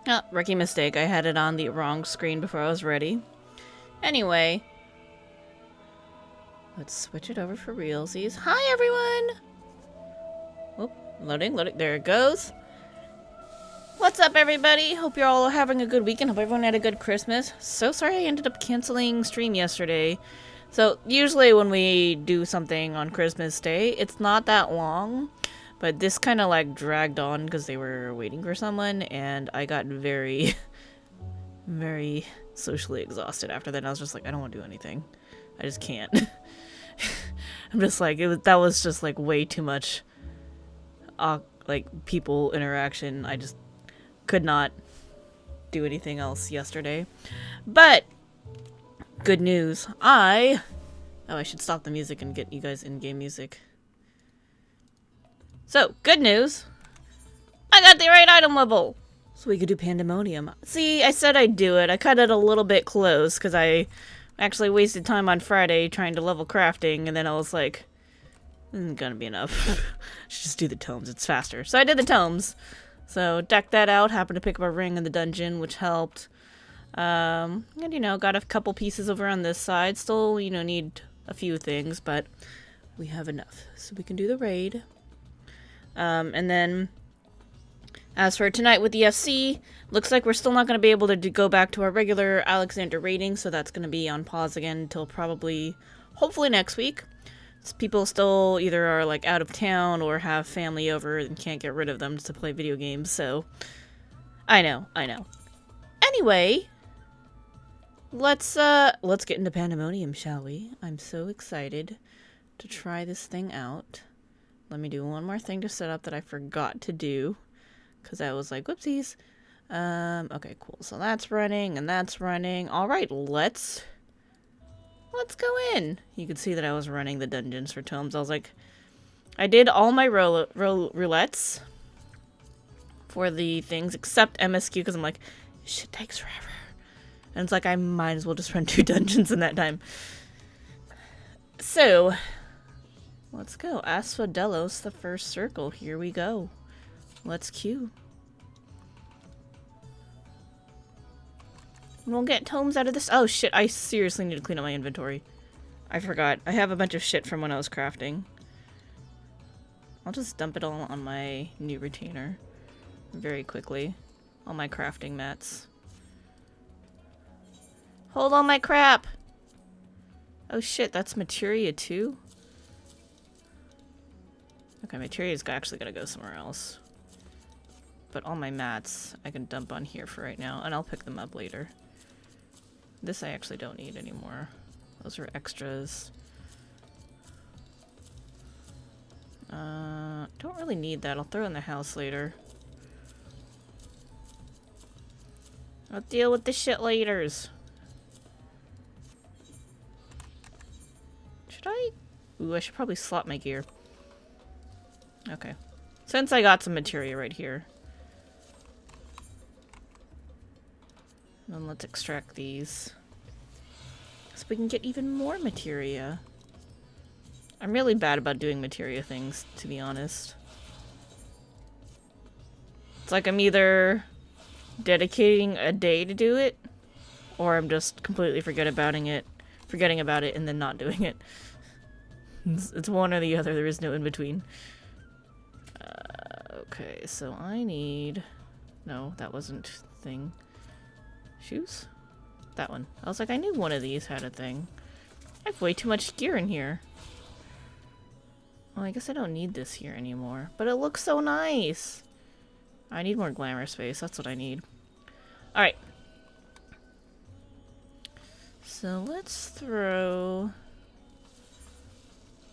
Oh, rookie mistake. I had it on the wrong screen before I was ready. Anyway. Let's switch it over for realsies. Hi, everyone! Oh, loading. There it goes. What's up, everybody? Hope you're all having a good weekend. Hope everyone had a good Christmas. So sorry I ended up canceling stream yesterday. So, usually when we do something on Christmas Day, it's not that long. But this kind of like dragged on because they were waiting for someone, and I got very, very socially exhausted after that. And I was just like, I don't want to do anything. I just can't. I'm just like, that was just like way too much, like people interaction. I just could not do anything else yesterday. But good news, I should stop the music and get you guys in-game music. So, good news, I got the right item level, so we could do Pandæmonium. See, I said I'd do it. I cut it a little bit close because I actually wasted time on Friday trying to level crafting, and then I was like, isn't gonna be enough. I should just do the tomes, it's faster. So I did the tomes. So, decked that out, happened to pick up a ring in the dungeon, which helped. And, you know, got a couple pieces over on this side. Still, you know, need a few things, but we have enough. So we can do the raid. And then, as for tonight with the FC, looks like we're still not going to be able to go back to our regular Alexander rating, so that's going to be on pause again until probably, hopefully next week. People still either are like out of town or have family over and can't get rid of them to play video games, so I know. Anyway, let's get into Pandæmonium, shall we? I'm so excited to try this thing out. Let me do one more thing to set up that I forgot to do, because I was like, whoopsies. Okay, cool. So that's running and that's running. All right, let's go in. You could see that I was running the dungeons for tomes. I was like, I did all my roulettes for the things except MSQ because I'm like, this shit takes forever. And it's like, I might as well just run 2 dungeons in that time. So, let's go. Asphodelos, the first circle. Here we go. Let's queue. We'll get tomes out of this. Oh shit, I seriously need to clean up my inventory. I forgot. I have a bunch of shit from when I was crafting. I'll just dump it all on my new retainer very quickly. All my crafting mats. Hold all my crap! Oh shit, that's materia too? Okay, materia's actually gonna go somewhere else. But all my mats I can dump on here for right now, and I'll pick them up later. This I actually don't need anymore. Those are extras. Don't really need that. I'll throw it in the house later. I'll deal with the shit laters. Should I? Ooh, I should probably slot my gear. Okay. Since I got some materia right here. Then let's extract these. So we can get even more materia. I'm really bad about doing materia things, to be honest. It's like I'm either dedicating a day to do it, or I'm just completely forgetting about it and then not doing it. It's one or the other, there is no in between. Okay, so I need... No, that wasn't thing. Shoes? That one. I was like, I knew one of these had a thing. I have way too much gear in here. Well, I guess I don't need this here anymore. But it looks so nice! I need more glamour space. That's what I need. Alright. So let's throw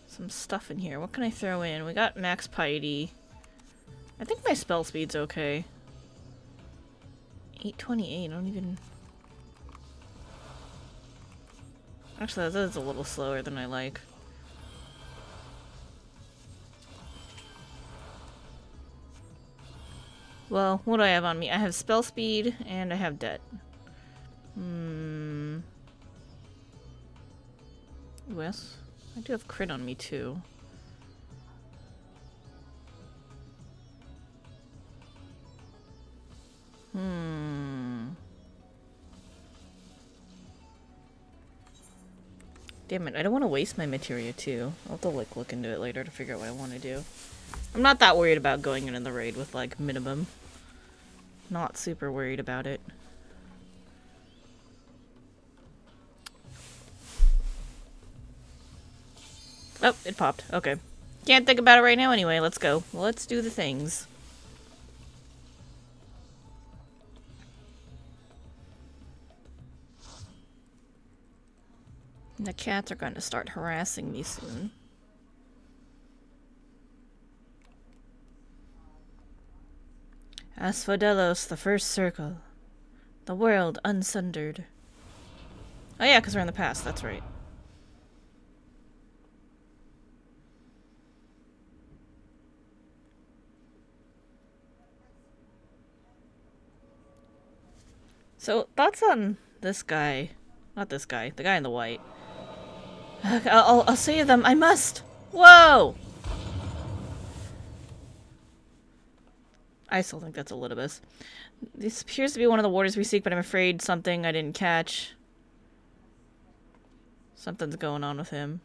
some stuff in here. What can I throw in? We got max piety. I think my spell speed's okay. 828. I don't even... Actually, that is a little slower than I like. Well, what do I have on me? I have spell speed and I have debt. Yes, I do have crit on me too. Damn it, I don't want to waste my materia too. I'll have to like look into it later to figure out what I want to do. I'm not that worried about going into the raid with like minimum. Not super worried about it. Oh, it popped. Okay. Can't think about it right now anyway. Let's go. Let's do the things. The cats are going to start harassing me soon. Asphodelos, the first circle. The world unsundered. Oh yeah, because we're in the past. That's right. So, thoughts on this guy. Not this guy. The guy in the white. I'll save them. I must. Whoa! I still think that's a little bit. This appears to be one of the warders we seek, but I'm afraid something I didn't catch. Something's going on with him.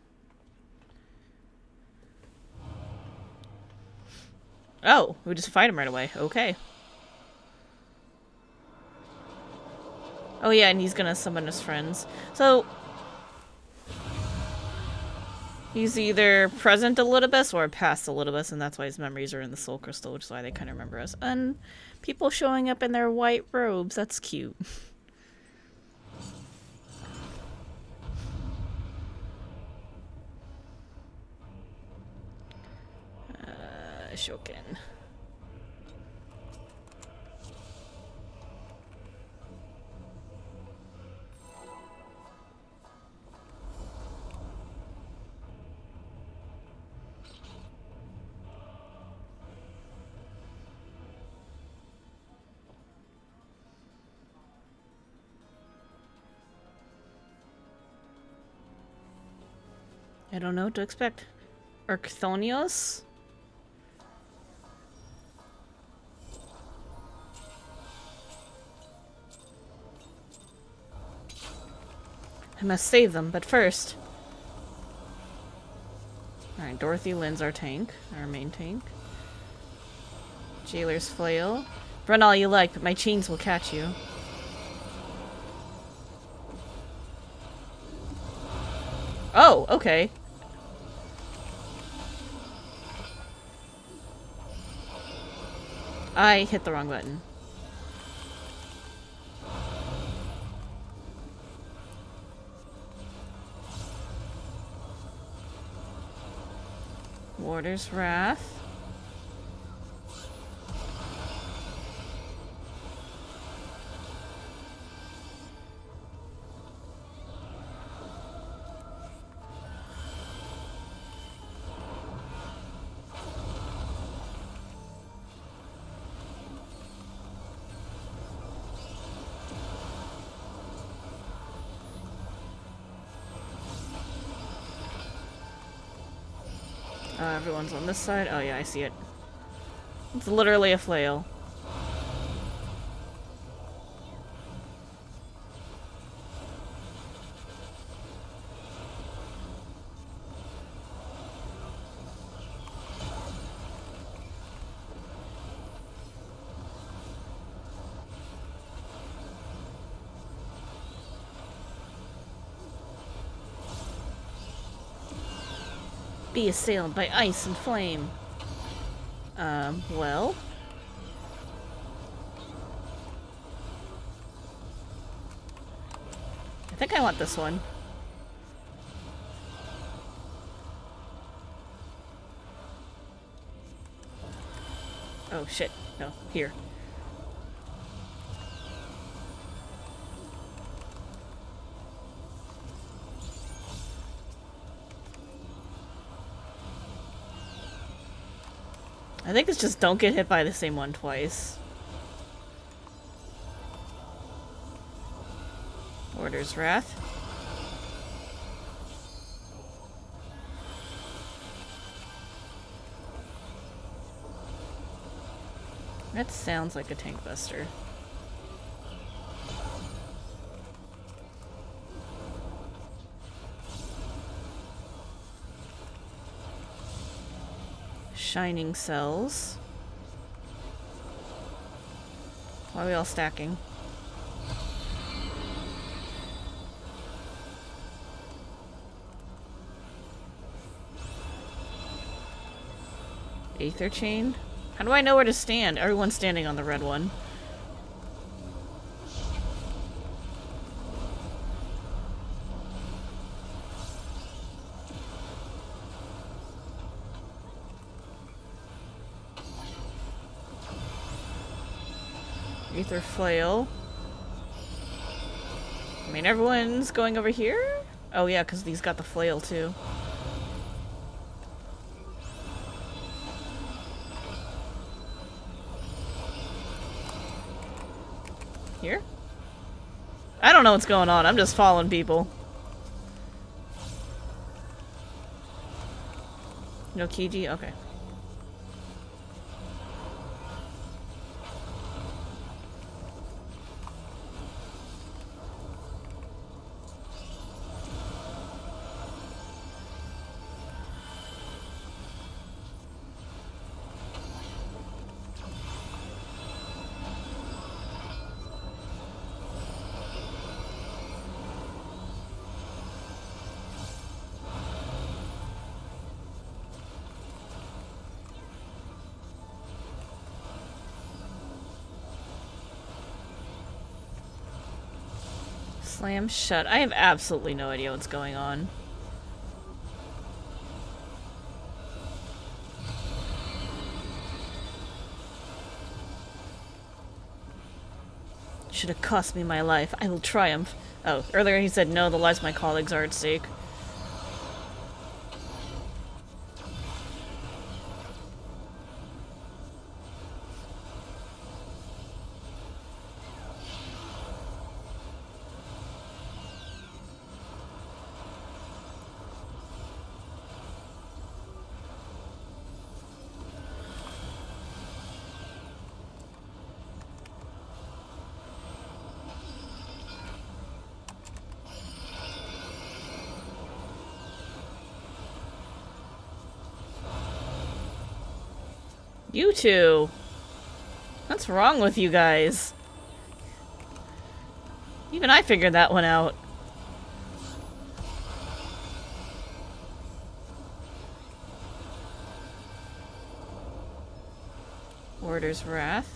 Oh, we just fight him right away. Okay. Oh yeah, and he's gonna summon his friends. So he's either present a little bit or past a little bit, and that's why his memories are in the soul crystal, which is why they kind of remember us. And people showing up in their white robes, that's cute. Shokin. I don't know what to expect. Archthonios? I must save them, but first... Alright, Dorothy Lynn's our tank. Our main tank. Jailer's Flail. Run all you like, but my chains will catch you. Oh, okay. I hit the wrong button. Warder's Wrath. Everyone's on this side. Oh yeah, I see it. It's literally a flail. Be assailed by ice and flame. Well... I think I want this one. Oh shit. No, here. I think it's just don't get hit by the same one twice. Order's Wrath. That sounds like a tank buster. Shining cells. Why are we all stacking? Aether chain? How do I know where to stand? Everyone's standing on the red one. Aether flail. I mean, everyone's going over here? Oh yeah, because these got the flail too. Here? I don't know what's going on. I'm just following people. No Kiji? Okay. Slam shut. I have absolutely no idea what's going on. Should have cost me my life. I will triumph. Oh, earlier he said no, the lives of my colleagues are at stake. You two! What's wrong with you guys? Even I figured that one out. Order's Wrath.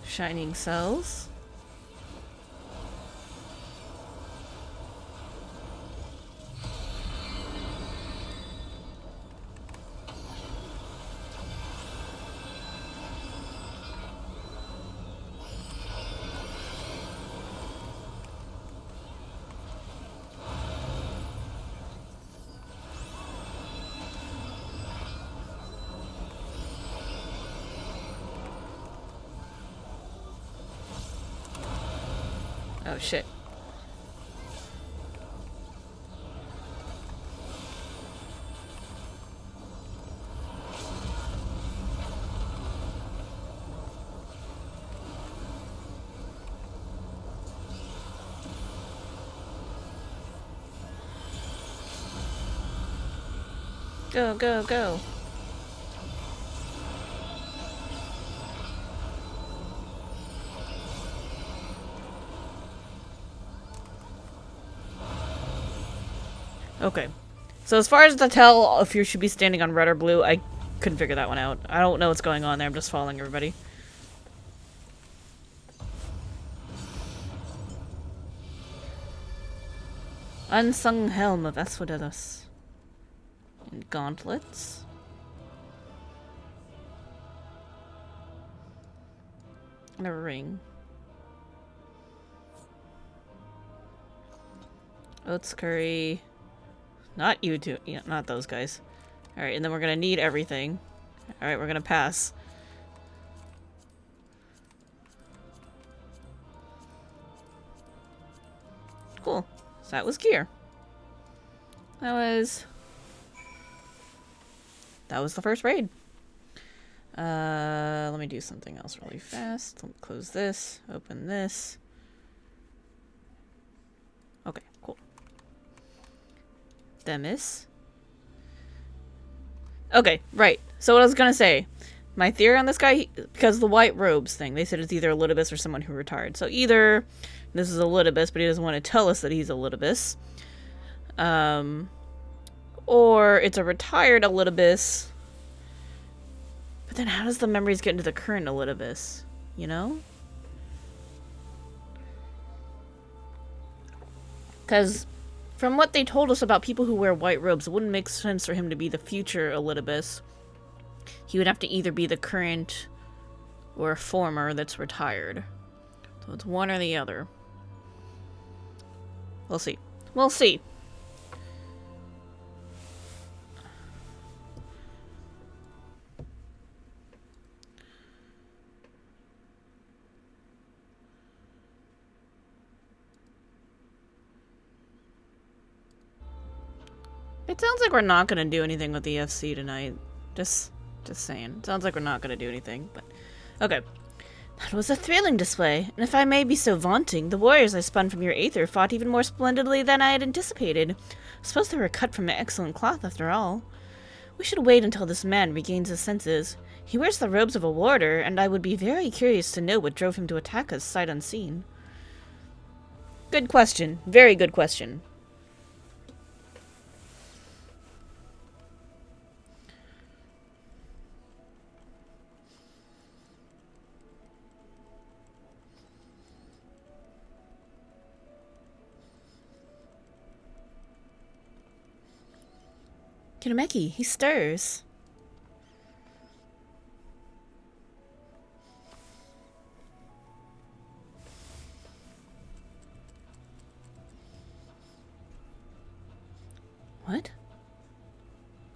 Shining cells. Oh shit. Go, go, go. Okay. So as far as to tell if you should be standing on red or blue, I couldn't figure that one out. I don't know what's going on there. I'm just following everybody. Unsung Helm of Asphodelos. And gauntlets. And a ring. Oats curry. Not you two. Yeah, not those guys. Alright, and then we're gonna need everything. Alright, we're gonna pass. So that was gear. That was the first raid. Let me do something else really fast. Let me close this, open this. Okay, cool. Themis. Okay, right. So what I was gonna say, my theory on this guy, because the white robes thing, they said it's either a Elidibus or someone who retired. So either this is a Elidibus, but he doesn't want to tell us that he's a Elidibus. Or it's a retired Elidibus. But then how does the memories get into the current Elidibus? You know? Because from what they told us about people who wear white robes, it wouldn't make sense for him to be the future Elidibus. He would have to either be the current or a former that's retired. So it's one or the other. We'll see. We'll see. It sounds like we're not going to do anything with the FC tonight. Just saying. It sounds like we're not going to do anything, but... Okay. That was a thrilling display, and if I may be so vaunting, the warriors I spun from your aether fought even more splendidly than I had anticipated. I suppose they were cut from excellent cloth, after all. We should wait until this man regains his senses. He wears the robes of a warder, and I would be very curious to know what drove him to attack us sight unseen. Good question. Very good question. Kinomeki, he stirs. What?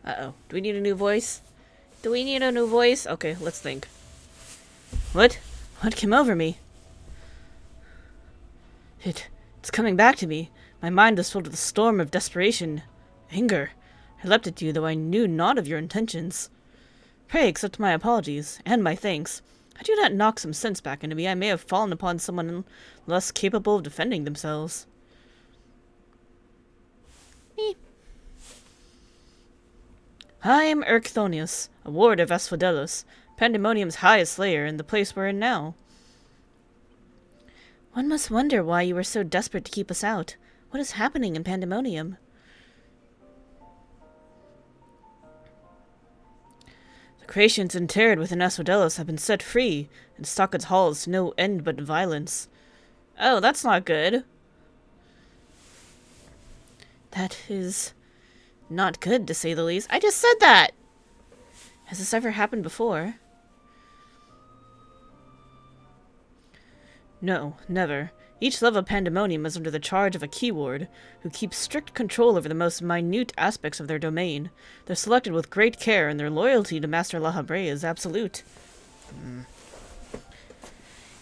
Uh-oh. Do we need a new voice? Do we need a new voice? Okay, let's think. What? What came over me? It's coming back to me. My mind is filled with a storm of desperation. Anger. I leapt at you, though I knew not of your intentions. Pray accept my apologies, and my thanks. Had you not knocked some sense back into me, I may have fallen upon someone less capable of defending themselves. Me. I am Erchthonius, a ward of Asphodelos, Pandæmonium's highest slayer, in the place we're in now. One must wonder why you were so desperate to keep us out. What is happening in Pandæmonium? Creations interred within Asphodelos have been set free, and stalk its halls to no end but violence. Oh, that's not good. That is not good, to say the least. I just said that! Has this ever happened before? No, never. Each level of Pandæmonium is under the charge of a keyward, who keeps strict control over the most minute aspects of their domain. They're selected with great care, and their loyalty to Master La Habre is absolute.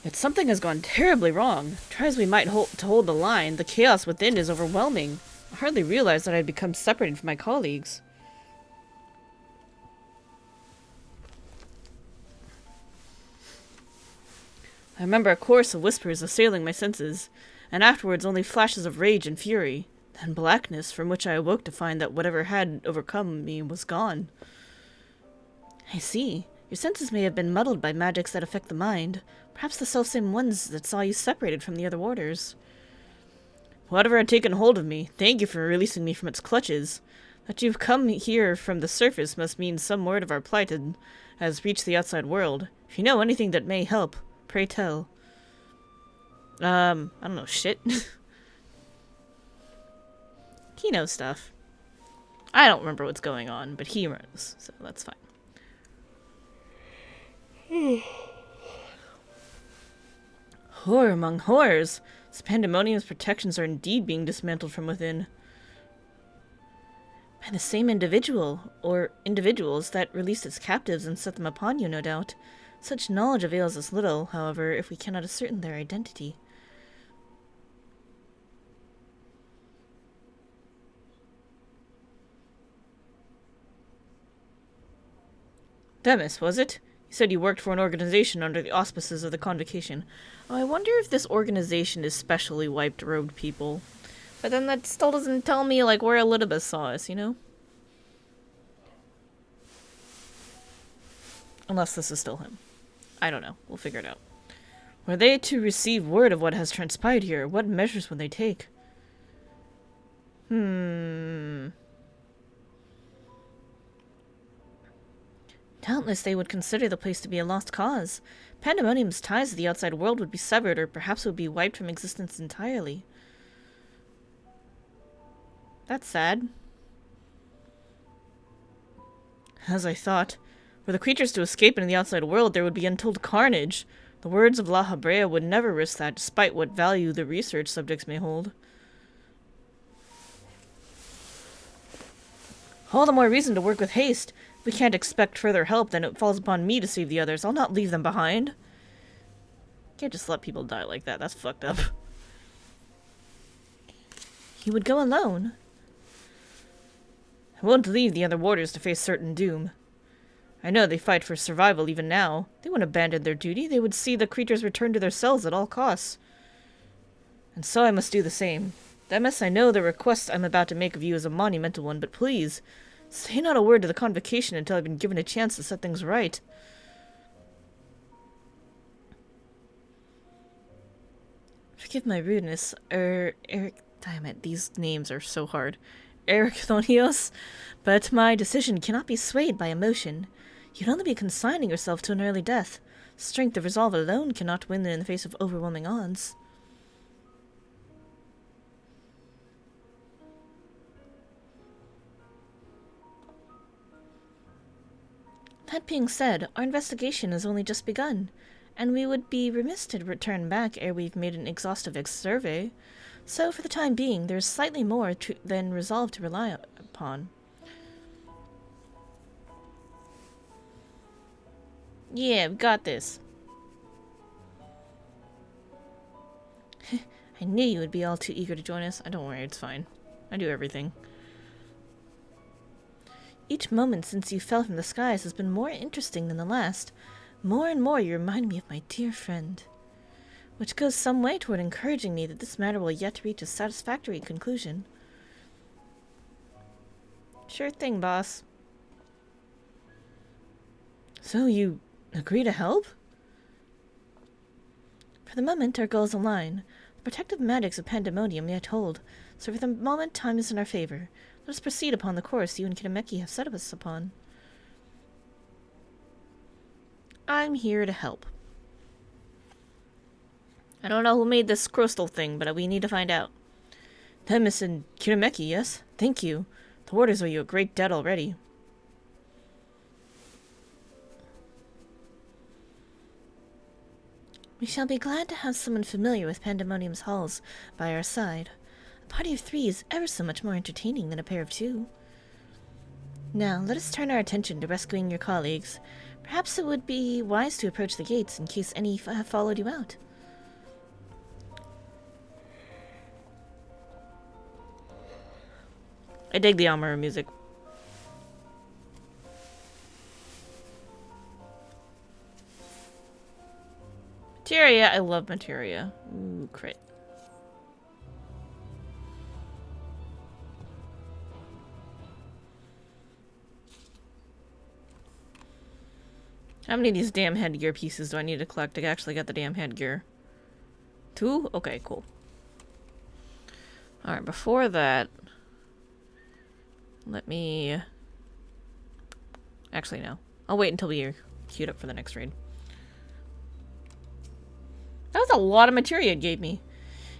Yet something has gone terribly wrong. Try as we might to hold the line, the chaos within is overwhelming. I hardly realized that I had become separated from my colleagues. I remember a chorus of whispers assailing my senses, and afterwards only flashes of rage and fury, then blackness from which I awoke to find that whatever had overcome me was gone. I see. Your senses may have been muddled by magics that affect the mind, perhaps the selfsame ones that saw you separated from the other warders. Whatever had taken hold of me, thank you for releasing me from its clutches. That you've come here from the surface must mean some word of our plight has reached the outside world. If you know anything that may help, pray tell. I don't know shit. He knows stuff. I don't remember what's going on, but he knows, so that's fine. Horror among horrors! This Pandæmonium's protections are indeed being dismantled from within. By the same individual, or individuals, that released its captives and set them upon you, no doubt. Such knowledge avails us little, however, if we cannot ascertain their identity. Demis, was it? You said you worked for an organization under the auspices of the Convocation. Oh, I wonder if this organization is specially wiped-robed people. But then that still doesn't tell me, like, where Elidibus saw us, you know? Unless this is still him. I don't know. We'll figure it out. Were they to receive word of what has transpired here, what measures would they take? Doubtless they would consider the place to be a lost cause. Pandemonium's ties to the outside world would be severed, or perhaps would be wiped from existence entirely. That's sad. As I thought. Were the creatures to escape into the outside world, there would be untold carnage. The words of La Habrea would never risk that, despite what value the research subjects may hold. All the more reason to work with haste. If we can't expect further help, then it falls upon me to save the others. I'll not leave them behind. Can't just let people die like that. That's fucked up. He would go alone. I won't leave the other warders to face certain doom. I know they fight for survival even now. They wouldn't abandon their duty. They would see the creatures return to their cells at all costs. And so I must do the same. Demis, I know the request I'm about to make of you is a monumental one, but please, say not a word to the Convocation until I've been given a chance to set things right. Forgive my rudeness, Eric... Damn it, these names are so hard. Ericthonios, but my decision cannot be swayed by emotion. You'd only be consigning yourself to an early death. Strength of resolve alone cannot win in the face of overwhelming odds. That being said, our investigation has only just begun, and we would be remiss to return back ere we've made an exhaustive survey. So, for the time being, there is slightly more than resolve to rely upon. Yeah, we got this. I knew you would be all too eager to join us. Don't worry, it's fine. I do everything. Each moment since you fell from the skies has been more interesting than the last. More and more you remind me of my dear friend. Which goes some way toward encouraging me that this matter will yet reach a satisfactory conclusion. Sure thing, boss. So you agree to help? For the moment, our goals align. The protective magics of Pandæmonium yet hold, so for the moment time is in our favor. Let us proceed upon the course you and Kitameki have set us upon. I'm here to help. I don't know who made this crystal thing, but we need to find out. Demis and Kitameki, yes? Thank you. The warders owe you a great debt already. We shall be glad to have someone familiar with Pandemonium's halls by our side. A party of 3 is ever so much more entertaining than a pair of 2. Now, let us turn our attention to rescuing your colleagues. Perhaps it would be wise to approach the gates in case any have followed you out. I dig the armor music. Materia, I love materia. Ooh, crit. How many of these damn headgear pieces do I need to collect to actually get the damn headgear? 2? Okay, cool. Alright, before that... Let me... Actually, no. I'll wait until we're queued up for the next raid. That was a lot of materia it gave me.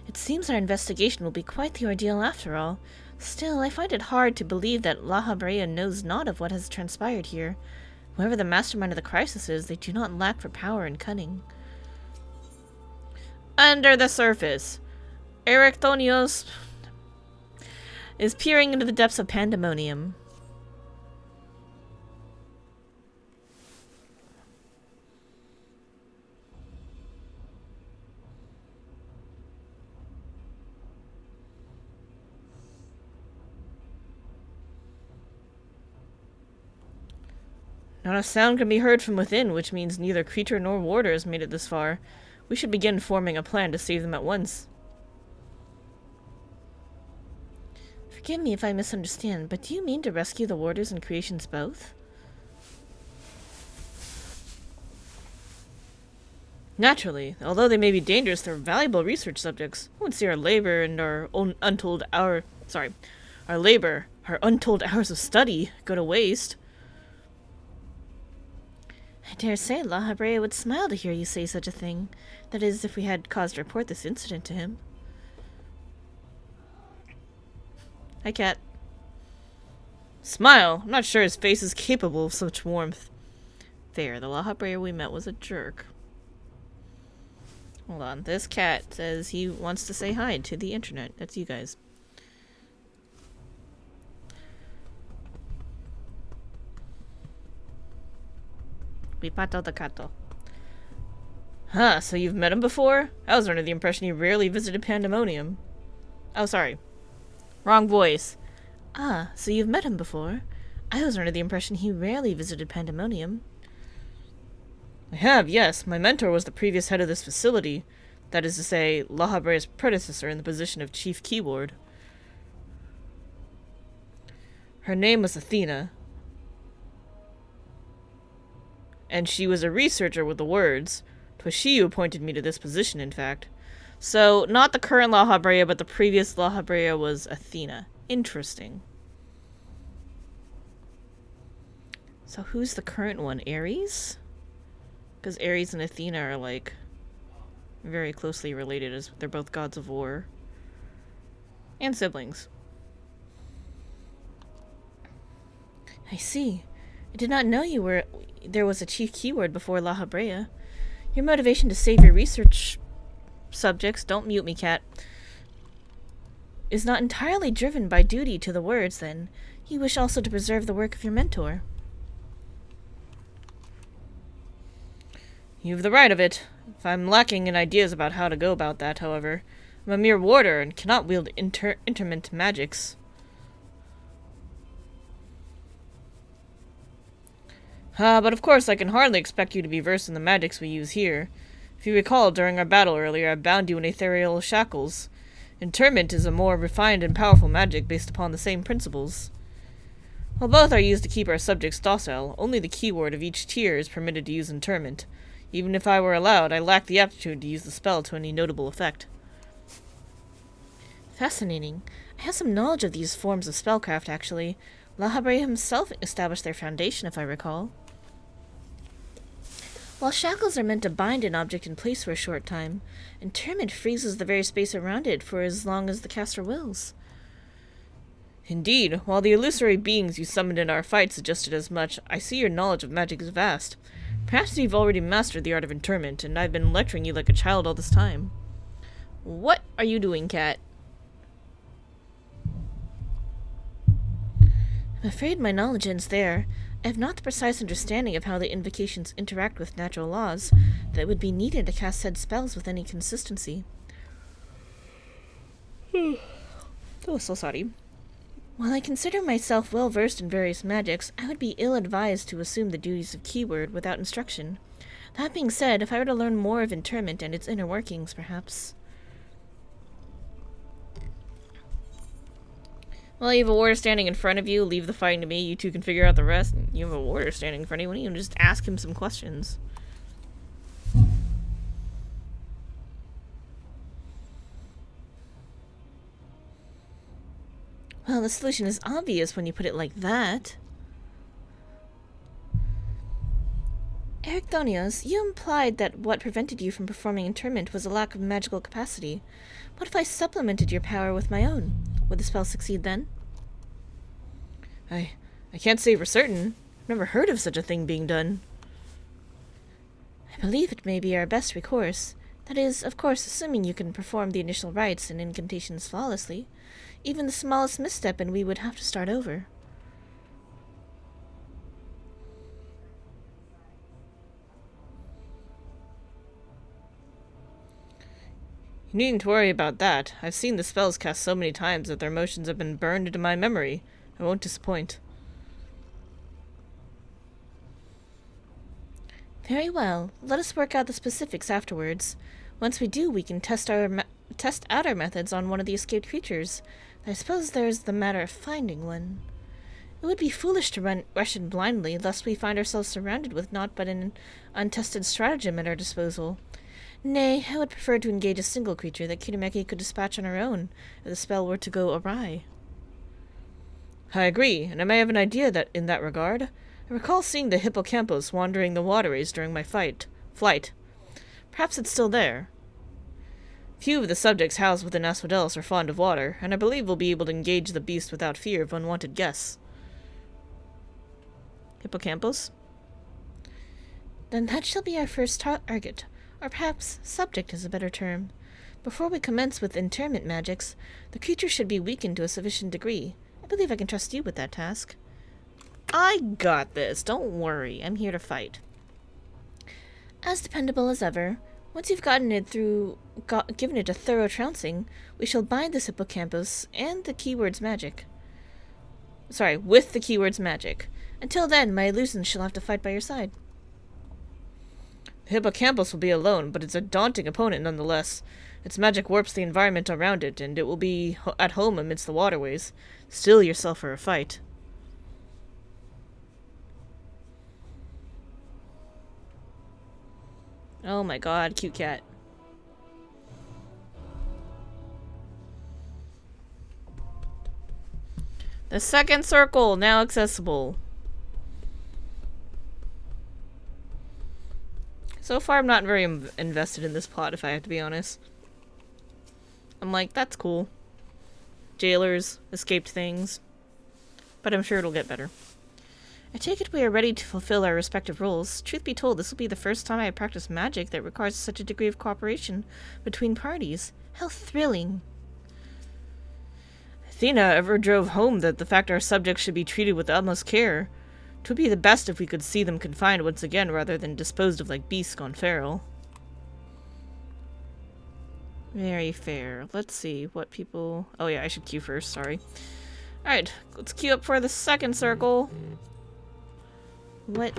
It seems our investigation will be quite the ordeal after all. Still, I find it hard to believe that La Habrea knows not of what has transpired here. Whoever the mastermind of the crisis is, they do not lack for power and cunning. Under the surface, Ericthonios is peering into the depths of Pandæmonium. Not a sound can be heard from within, which means neither creature nor warder has made it this far. We should begin forming a plan to save them at once. Forgive me if I misunderstand, but do you mean to rescue the warders and creations both? Naturally. Although they may be dangerous, they're valuable research subjects. I wouldn't see our labor and our untold hours of study go to waste. I dare say La Habrea would smile to hear you say such a thing. That is, if we had cause to report this incident to him. Hi, Cat. Smile? I'm not sure his face is capable of such warmth. There, the La Habrea we met was a jerk. Hold on. This cat says he wants to say hi to the internet. That's you guys. Pipato the Cato. Huh, so you've met him before? I was under the impression he rarely visited Pandæmonium. Oh, sorry. Wrong voice. Ah, so you've met him before? I was under the impression he rarely visited Pandæmonium. I have, yes. My mentor was the previous head of this facility. That is to say, La Habrea's predecessor in the position of Chief Keyword. Her name was Athena. And she was a researcher with the words. 'Twas she who appointed me to this position, in fact. So, not the current La Habrea, but the previous La Habrea was Athena. Interesting. So who's the current one? Ares? Because Ares and Athena are, like, very closely related, as they're both gods of war. And siblings. I see. I did not know there was a chief keyword before La Habrea. Your motivation to save your research subjects, don't mute me, cat, is not entirely driven by duty to the words, then. You wish also to preserve the work of your mentor. You've the right of it. If I'm lacking in ideas about how to go about that, however, I'm a mere warder and cannot wield interment magics. But of course I can hardly expect you to be versed in the magics we use here. If you recall, during our battle earlier, I bound you in ethereal shackles. Interment is a more refined and powerful magic based upon the same principles. While both are used to keep our subjects docile, only the keyword of each tier is permitted to use interment. Even if I were allowed, I lack the aptitude to use the spell to any notable effect. Fascinating. I have some knowledge of these forms of spellcraft, actually. La Habrea himself established their foundation, if I recall. While shackles are meant to bind an object in place for a short time, interment freezes the very space around it for as long as the caster wills. Indeed, while the illusory beings you summoned in our fight suggested as much, I see your knowledge of magic is vast. Perhaps you've already mastered the art of interment, and I've been lecturing you like a child all this time. What are you doing, cat? I'm afraid my knowledge ends there. I have not the precise understanding of how the invocations interact with natural laws that would be needed to cast said spells with any consistency. Oh, so sorry. While I consider myself well versed in various magics, I would be ill-advised to assume the duties of keyword without instruction. That being said, if I were to learn more of interment and its inner workings, perhaps... Well, you have a warder standing in front of you. Leave the fighting to me. You two can figure out the rest. You have a warder standing in front of you. Why don't you just ask him some questions? Well, the solution is obvious when you put it like that. Ericthonios, you implied that what prevented you from performing interment was a lack of magical capacity. What if I supplemented your power with my own? Would the spell succeed then? I can't say for certain. I've never heard of such a thing being done. I believe it may be our best recourse. That is, of course, assuming you can perform the initial rites and incantations flawlessly. Even the smallest misstep and we would have to start over. You needn't worry about that. I've seen the spells cast so many times that their motions have been burned into my memory. I won't disappoint. Very well. Let us work out the specifics afterwards. Once we do, we can test out our methods on one of the escaped creatures. I suppose there's the matter of finding one. It would be foolish to rush in blindly, lest we find ourselves surrounded with naught but an untested stratagem at our disposal. Nay, I would prefer to engage a single creature that Kitameki could dispatch on her own, if the spell were to go awry. I agree, and I may have an idea that in that regard. I recall seeing the hippocampus wandering the waterways during my flight. Perhaps it's still there. Few of the subjects housed within Asphodelos are fond of water, and I believe we'll be able to engage the beast without fear of unwanted guests. Hippocampus? Then that shall be our first target, or perhaps subject is a better term. Before we commence with interment magics, the creature should be weakened to a sufficient degree. I believe I can trust you with that task. I got this. Don't worry. I'm here to fight. As dependable as ever. Once you've given it a thorough trouncing, we shall bind this hippocampus and the keywords magic. With the keywords magic. Until then, my illusions shall have to fight by your side. The hippocampus will be alone, but it's a daunting opponent nonetheless. Its magic warps the environment around it, and it will be at home amidst the waterways. Steel yourself for a fight. Oh my god, cute cat. The second circle, now accessible. So far, I'm not very invested in this plot, if I have to be honest. I'm like, that's cool. Jailers, escaped things. But I'm sure it'll get better. I take it we are ready to fulfill our respective roles. Truth be told, this will be the first time I have practiced magic that requires such a degree of cooperation between parties. How thrilling. Athena ever drove home that the fact our subjects should be treated with utmost care. 'Twould be the best if we could see them confined once again rather than disposed of like beasts gone feral. Very fair. Let's see what people... Oh yeah, I should queue first, sorry. Alright, let's queue up for the second circle. What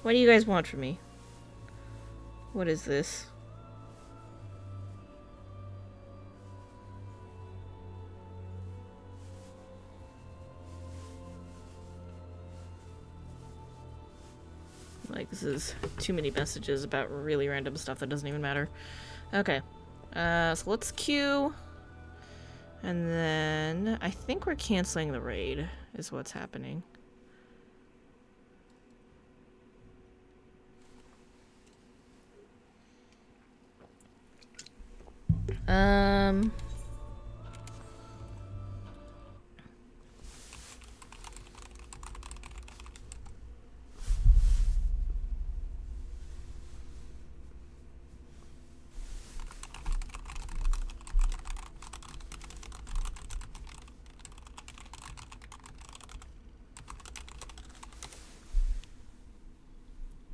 do you guys want from me? What is this? Like, this is too many messages about really random stuff that doesn't even matter. Okay. So let's queue. And then I think we're canceling the raid is what's happening.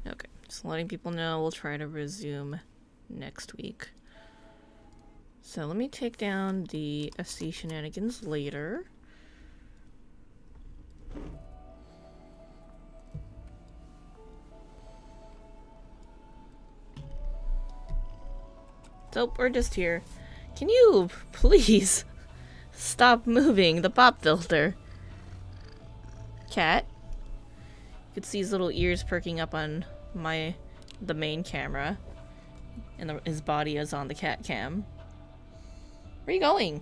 Okay, just letting people know we'll try to resume next week. So let me take down the SC shenanigans later. So we're just here. Can you please stop moving the pop filter? Cat. You could see his little ears perking up on the main camera. And his body is on the cat cam. Where are you going?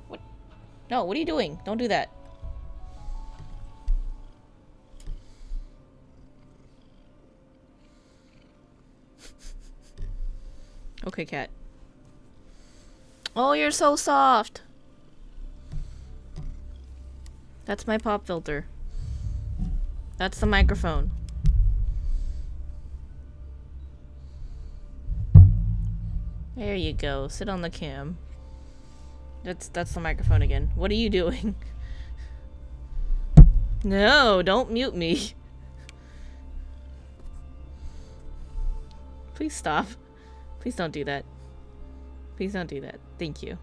What? No, what are you doing? Don't do that. Okay, cat. Oh, you're so soft. That's my pop filter. That's the microphone. There you go. Sit on the cam. That's the microphone again. What are you doing? No, don't mute me. Please stop. Please don't do that. Please don't do that. Thank you.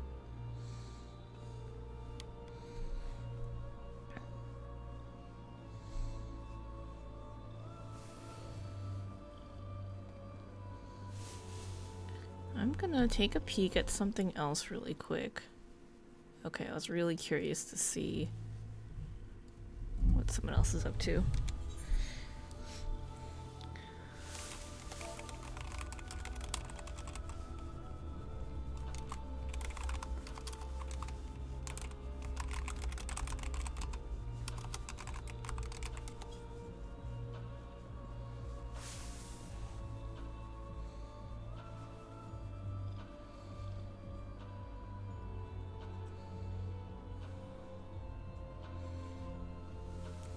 I'm gonna take a peek at something else really quick. Okay, I was really curious to see what someone else is up to.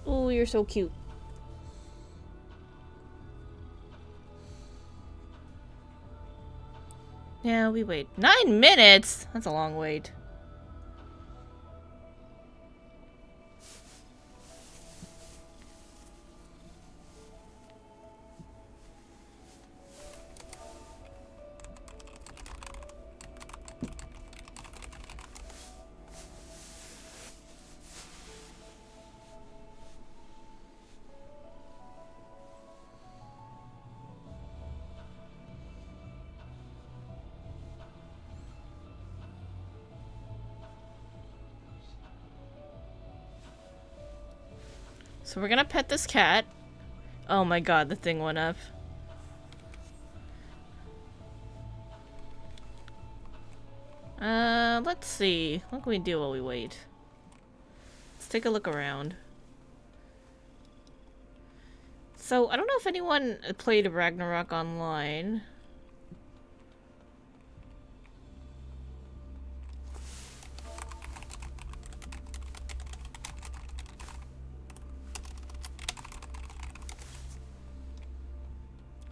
Oh, you're so cute. Now we wait. 9 minutes? That's a long wait. So we're gonna pet this cat. Oh my god, the thing went up. Let's see. What can we do while we wait? Let's take a look around. So, I don't know if anyone played Ragnarok online.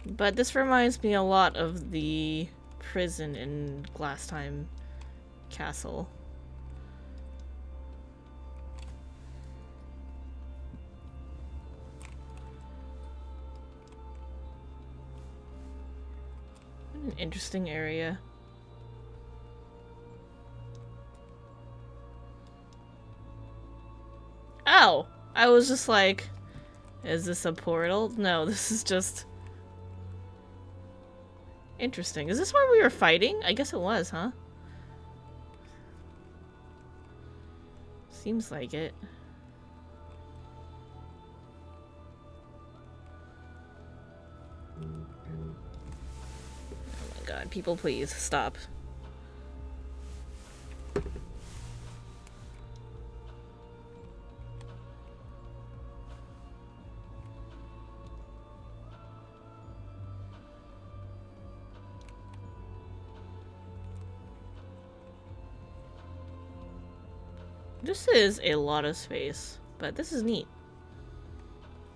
But this reminds me a lot of the prison in Glasstime Castle. An interesting area. Oh! I was just like, is this a portal? No, this is just... Interesting. Is this where we were fighting? I guess it was, huh? Seems like it. Oh my god, people please, stop. This is a lot of space, but this is neat.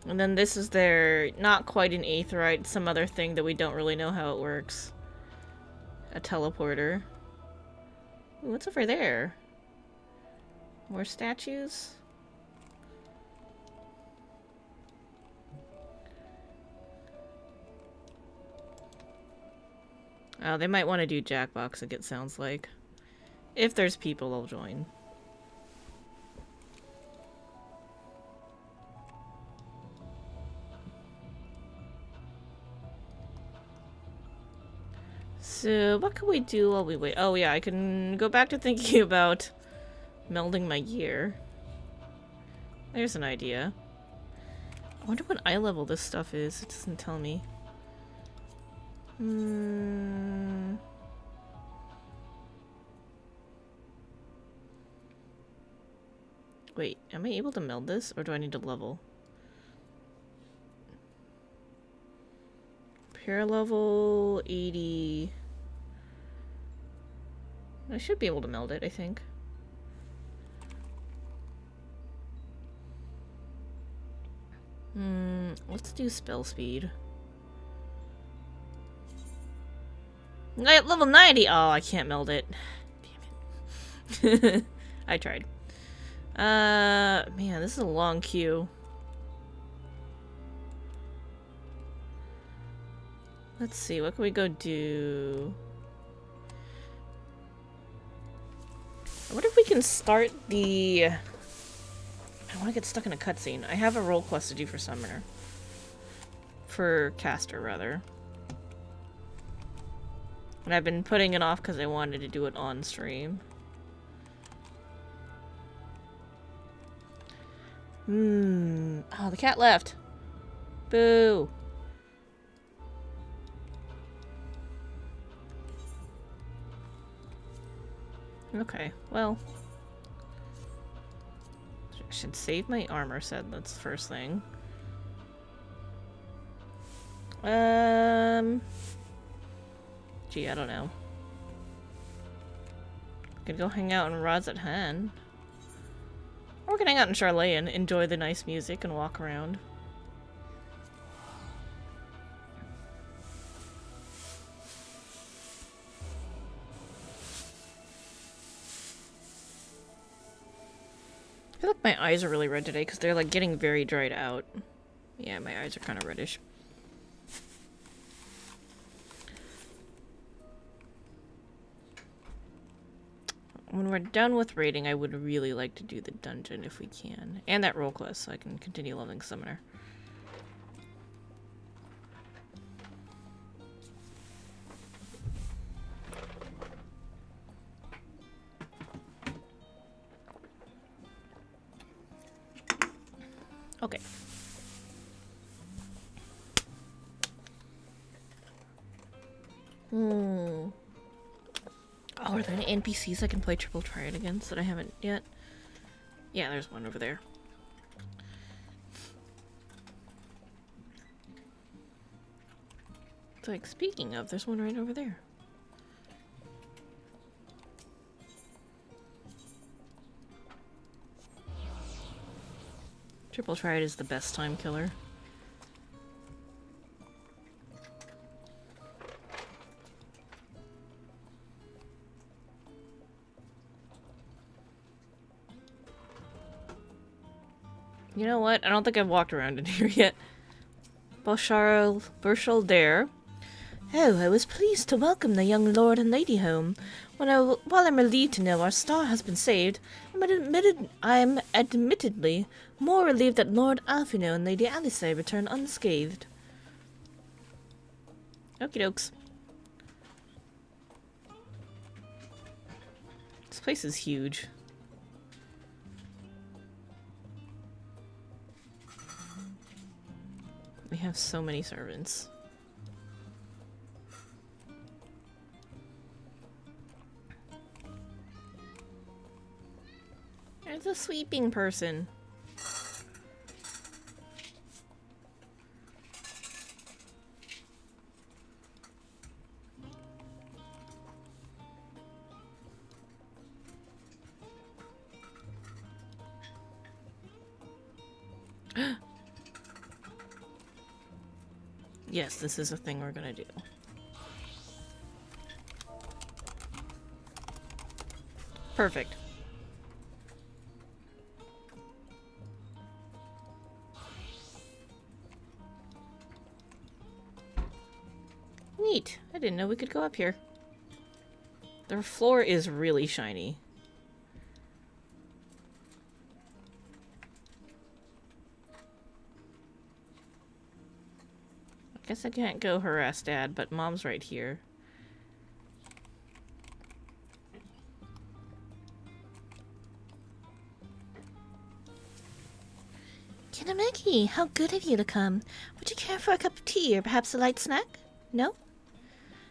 And then this is their, not quite an aetheryte, some other thing that we don't really know how it works. A teleporter. Ooh, what's over there? More statues? Oh, they might want to do Jackboxing, it sounds like. If there's people, I'll join. So, what can we do while we wait? Oh yeah, I can go back to thinking about melding my gear. There's an idea. I wonder what eye level this stuff is. It doesn't tell me. Wait, am I able to meld this, or do I need to level? Repair level 80. I should be able to meld it, I think. Let's do spell speed. Level 90! Oh, I can't meld it. Damn it. I tried. Man, this is a long queue. Let's see, what can we go do? I wonder if we can start the... I don't want to get stuck in a cutscene. I have a role quest to do for Summoner. For Caster, rather. And I've been putting it off because I wanted to do it on stream. Oh, the cat left. Boo. Okay, well. I should save my armor set, that's the first thing. Gee, I don't know. Could go hang out in Rods at Hand. Or we can hang out in Charlotte and enjoy the nice music and walk around. I feel like my eyes are really red today because they're like getting very dried out. Yeah, my eyes are kind of reddish. When we're done with raiding, I would really like to do the dungeon if we can. And that role quest so I can continue leveling Summoner. Okay. Oh, are there any NPCs I can play Triple Triad against that I haven't yet? Yeah, there's one over there. It's like, speaking of, there's one right over there. Triple Triad is the best time killer. You know what? I don't think I've walked around in here yet. Burshal Dare. Oh, I was pleased to welcome the young lord and lady home. While I'm relieved to know our star has been saved, I'm admittedly more relieved that Lord Alphino and Lady Alice return unscathed. Okie dokes. This place is huge. We have so many servants. There's a sweeping person. Yes, this is a thing we're gonna do. Perfect. Neat. I didn't know we could go up here. The floor is really shiny. Guess I can't go harass Dad, but Mom's right here. Kinameki, how good of you to come. Would you care for a cup of tea or perhaps a light snack? No?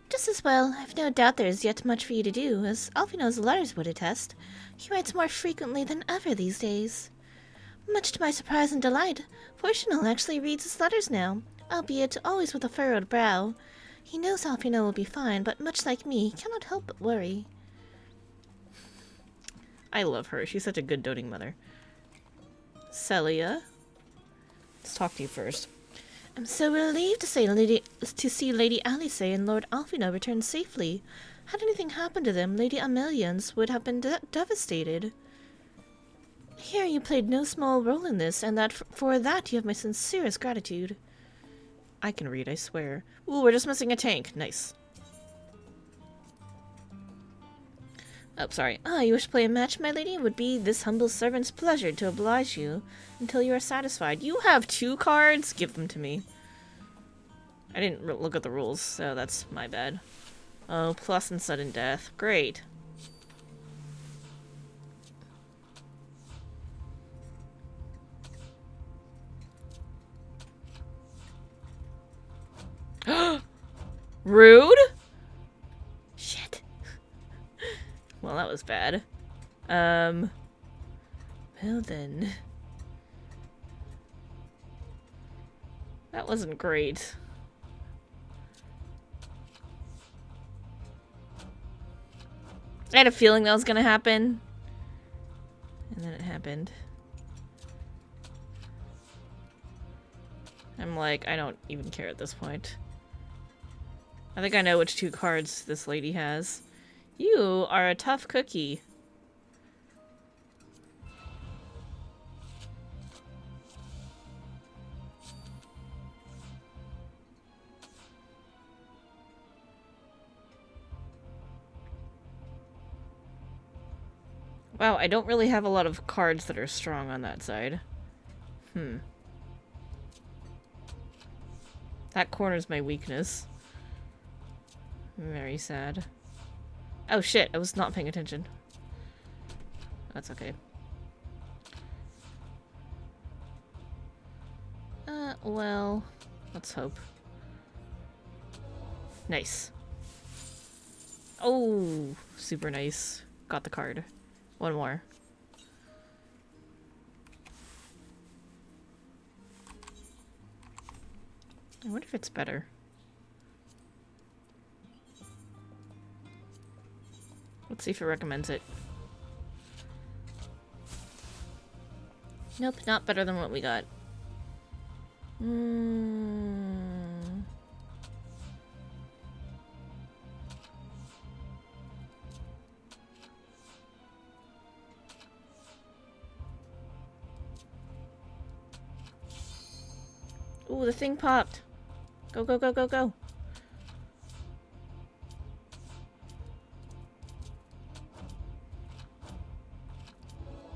Just as well. I've no doubt there is yet much for you to do, as Alphino's letters would attest. He writes more frequently than ever these days. Much to my surprise and delight, Fortunal actually reads his letters now, albeit always with a furrowed brow. He knows Alphino will be fine, but much like me, cannot help but worry. I love her. She's such a good doting mother. Celia? Let's talk to you first. I'm so relieved to see Lady Alice and Lord Alphino return safely. Had anything happened to them, Lady Amelians would have been devastated. Here you played no small role in this, and that for that you have my sincerest gratitude. I can read, I swear. Ooh, we're just missing a tank. Nice. Oh, sorry. Ah, you wish to play a match, my lady? It would be this humble servant's pleasure to oblige you until you are satisfied. You have 2 cards? Give them to me. I didn't look at the rules, so that's my bad. Oh, plus and sudden death. Great. Rude? Shit. Well, that was bad. Well then. That wasn't great. I had a feeling that was gonna happen. And then it happened. I'm like, I don't even care at this point. I think I know which 2 cards this lady has. You are a tough cookie. Wow, I don't really have a lot of cards that are strong on that side. That corner's my weakness. Very sad. Oh shit, I was not paying attention. That's okay. Well, let's hope. Nice. Oh, super nice. Got the card. One more. I wonder if it's better. Let's see if it recommends it. Nope, not better than what we got. Ooh, the thing popped. Go, go, go, go, go.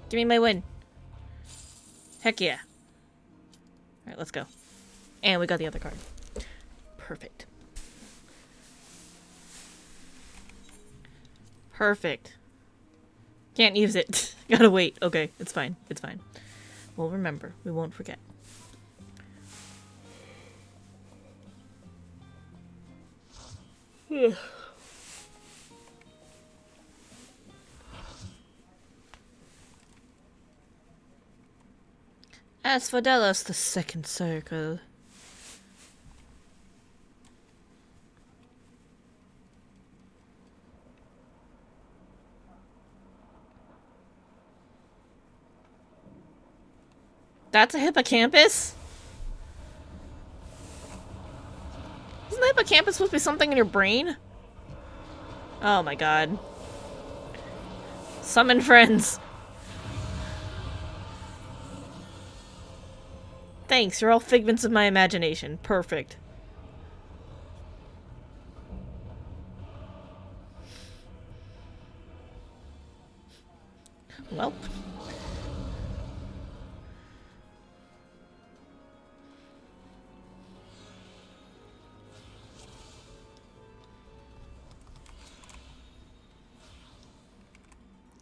Give me my win. Heck yeah. Alright, let's go. And we got the other card. Perfect. Perfect. Can't use it. Gotta wait. Okay, it's fine. It's fine. We'll remember. We won't forget. As for Delos, the second circle. That's a hippocampus? Isn't the hippocampus supposed to be something in your brain? Oh my god. Summon friends. Thanks, you're all figments of my imagination. Perfect. Welp.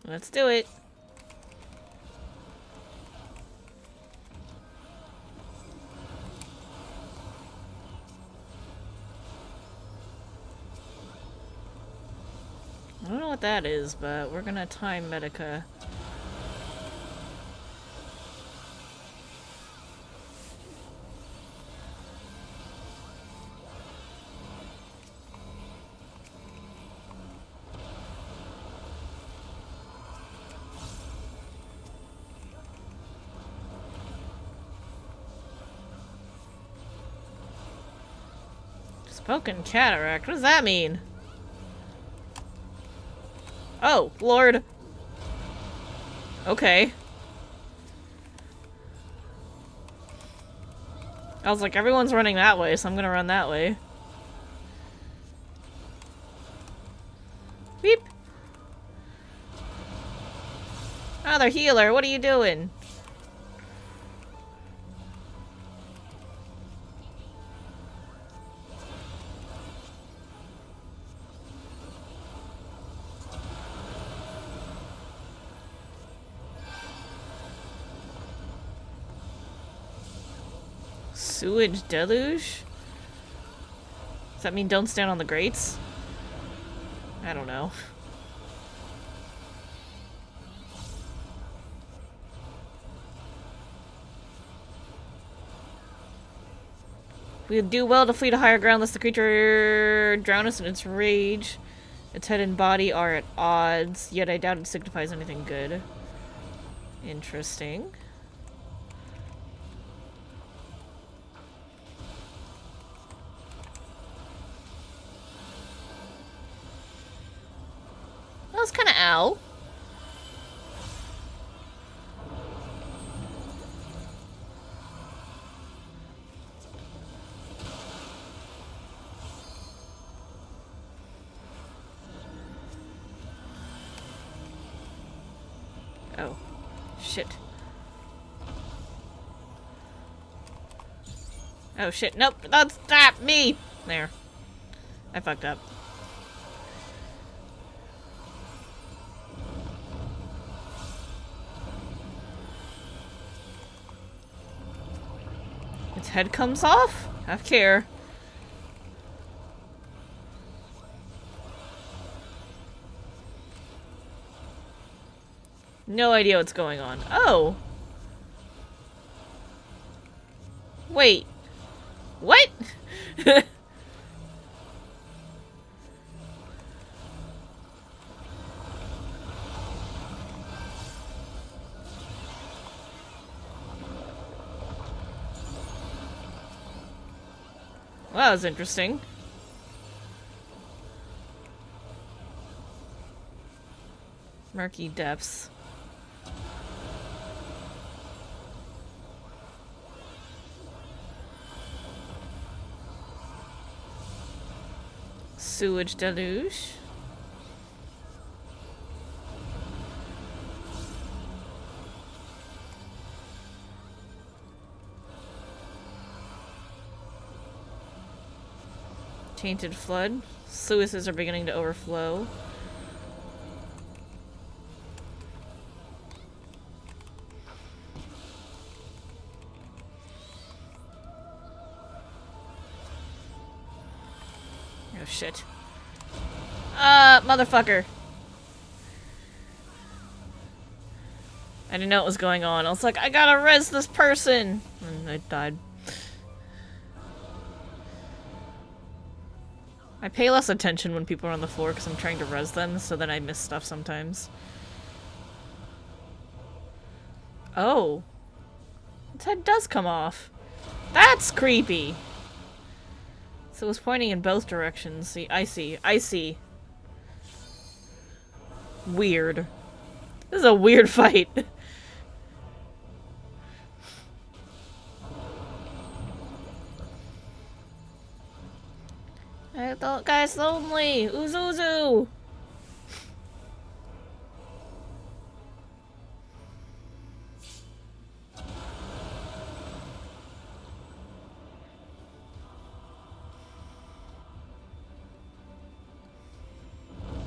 Let's do it. I don't know what that is, but we're gonna time Medica. Spoken cataract? What does that mean? Oh, Lord. Okay. I was like, everyone's running that way, so I'm gonna run that way. Beep. Another healer, what are you doing? Sewage deluge? Does that mean don't stand on the grates? I don't know. We would do well to flee to higher ground lest the creature drown us in its rage. Its head and body are at odds, yet I doubt it signifies anything good. Interesting. That was kind of ow. Oh. Shit. Oh shit. Nope. Don't stop me! There. I fucked up. Its head comes off? Have care. No idea what's going on. Oh! Wait. What? Well, that was interesting. Murky depths. Sewage deluge. Tainted flood. Sluices are beginning to overflow. Oh shit. Motherfucker. I didn't know what was going on. I was like, I gotta res this person! And I died. I pay less attention when people are on the floor because I'm trying to res them, so then I miss stuff sometimes. Oh. Its head does come off. That's creepy! So it was pointing in both directions. See, I see. I see. Weird. This is a weird fight. That guy's lonely. Uzuzu.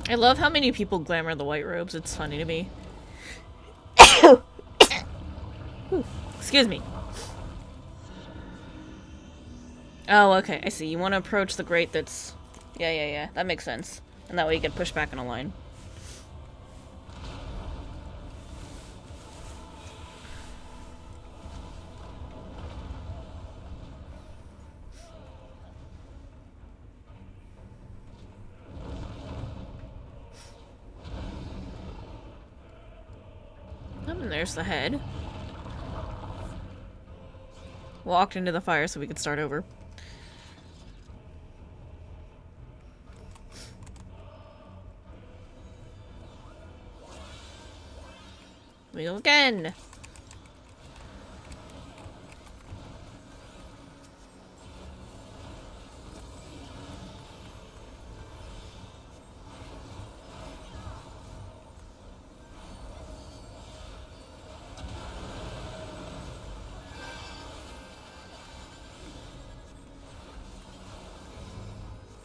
I love how many people glamour the white robes. It's funny to me. Excuse me. Oh, okay. I see. You want to approach the grate that's... Yeah. That makes sense. And that way you get pushed back in a line. And there's the head. Walked into the fire so we could start over. We go again!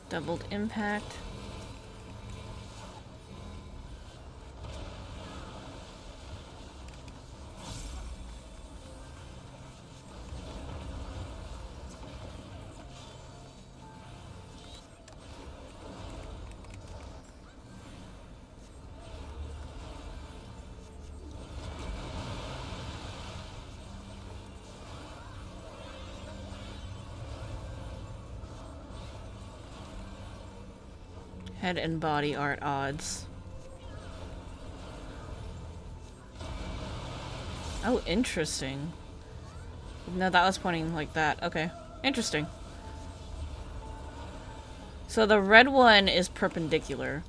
Doubled impact. Head and body are at odds. Oh, interesting. No, that was pointing like that. Okay. Interesting. So the red one is perpendicular.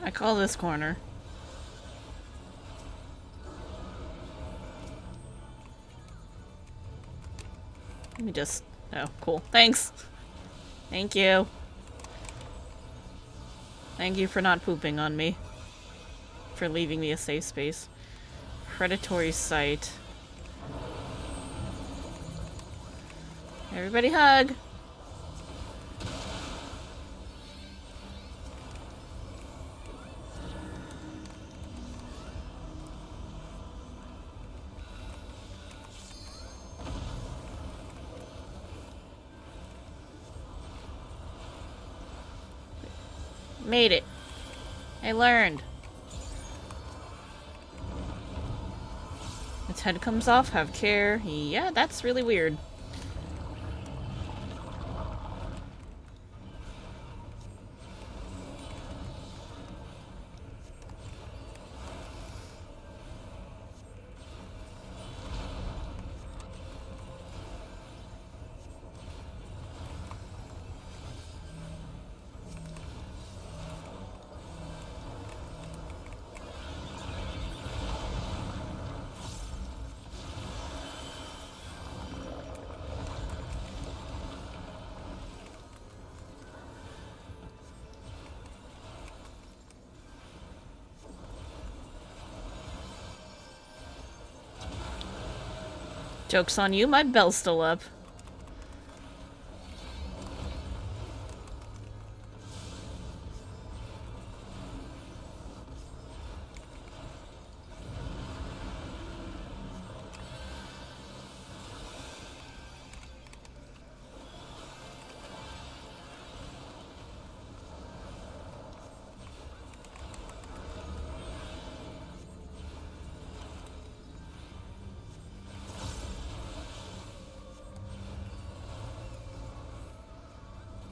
I call this corner. Let me just... Oh, cool. Thanks! Thank you. Thank you for not pooping on me. For leaving me a safe space. Predatory sight. Everybody hug! Made it. I learned. Its head comes off, have care. Yeah, that's really weird. Joke's on you, my bell's still up.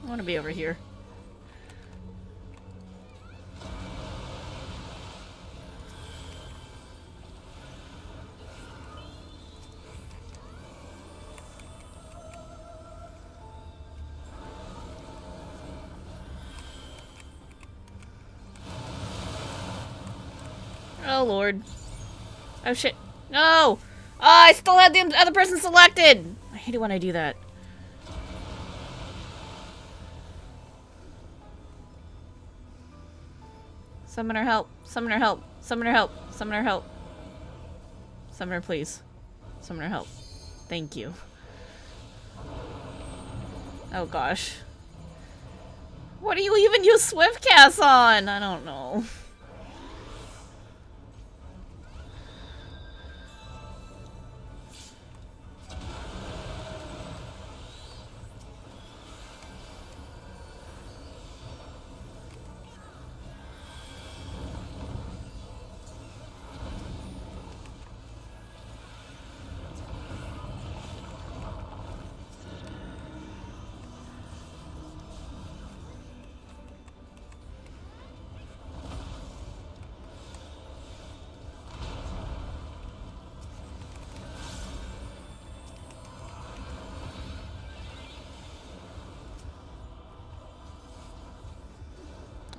I want to be over here. Oh lord. Oh shit. No! Oh, I still had the other person selected! I hate it when I do that. Summoner help. Summoner help. Summoner help. Summoner help. Summoner please. Summoner help. Thank you. Oh gosh. What do you even use Swiftcast on? I don't know.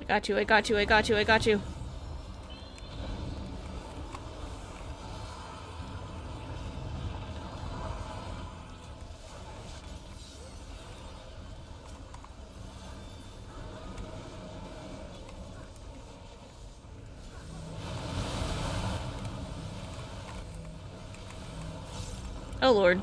I got you, I got you, I got you, I got you. Oh lord.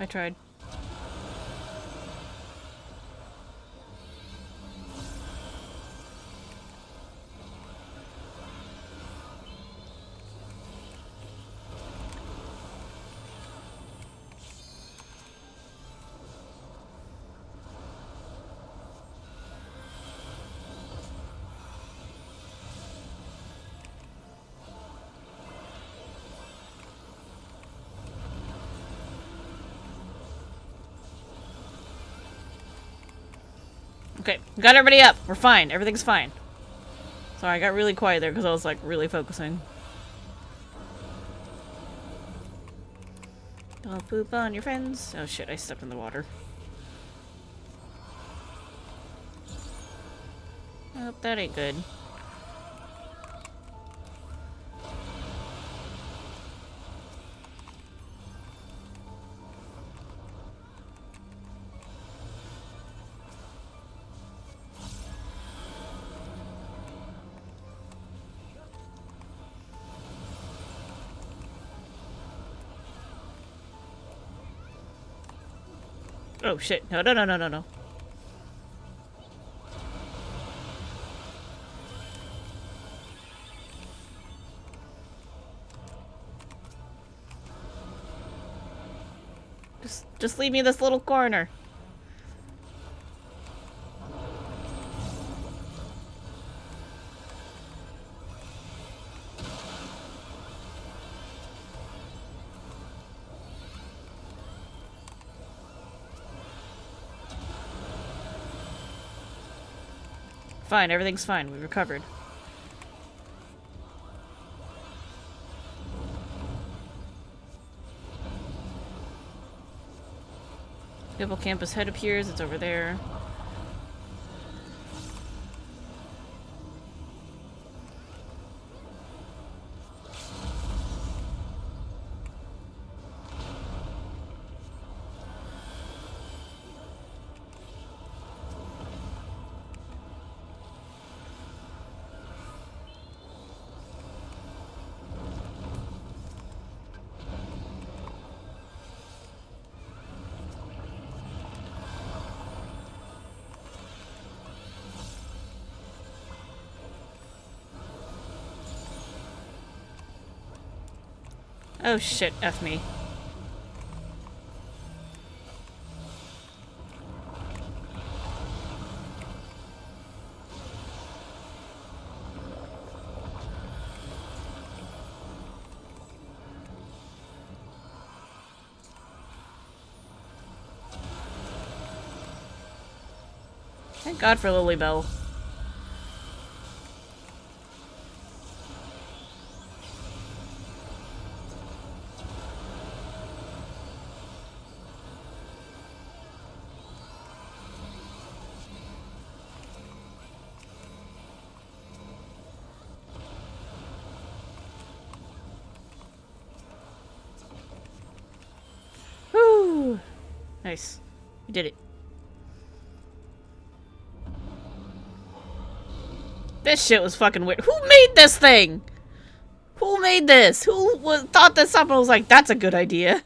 I tried. Okay, got everybody up. We're fine. Everything's fine. Sorry, I got really quiet there because I was like really focusing. Don't poop on your friends. Oh shit, I stepped in the water. Oh, that ain't good. Oh shit, no, no, no, no, no, no. Just leave me this little corner. Fine, everything's fine. We recovered. Hippocampus head appears. It's over there. Oh shit, F me. Thank God for Lilybell. Whew. Nice. We did it. This shit was fucking weird. Who made this thing? Who made this? Who thought this up and was like, that's a good idea?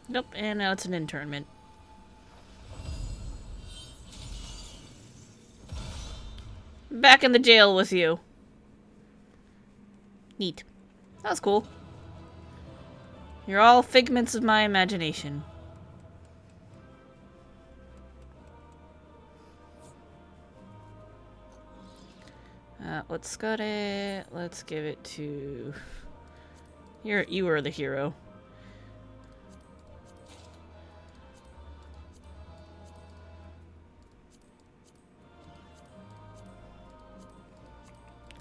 Nope, and now it's an internment. Back in the jail with you. Neat. That was cool. You're all figments of my imagination. Let's got it. Let's give it to... You were the hero.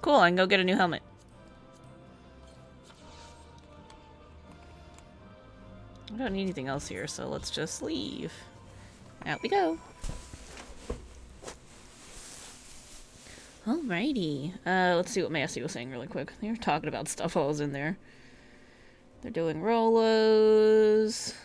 Cool, I can go get a new helmet. I don't need anything else here, so let's just leave. Out we go. Alrighty. Let's see what Massey was saying really quick. They were talking about stuff while I was in there. They're doing Rolos.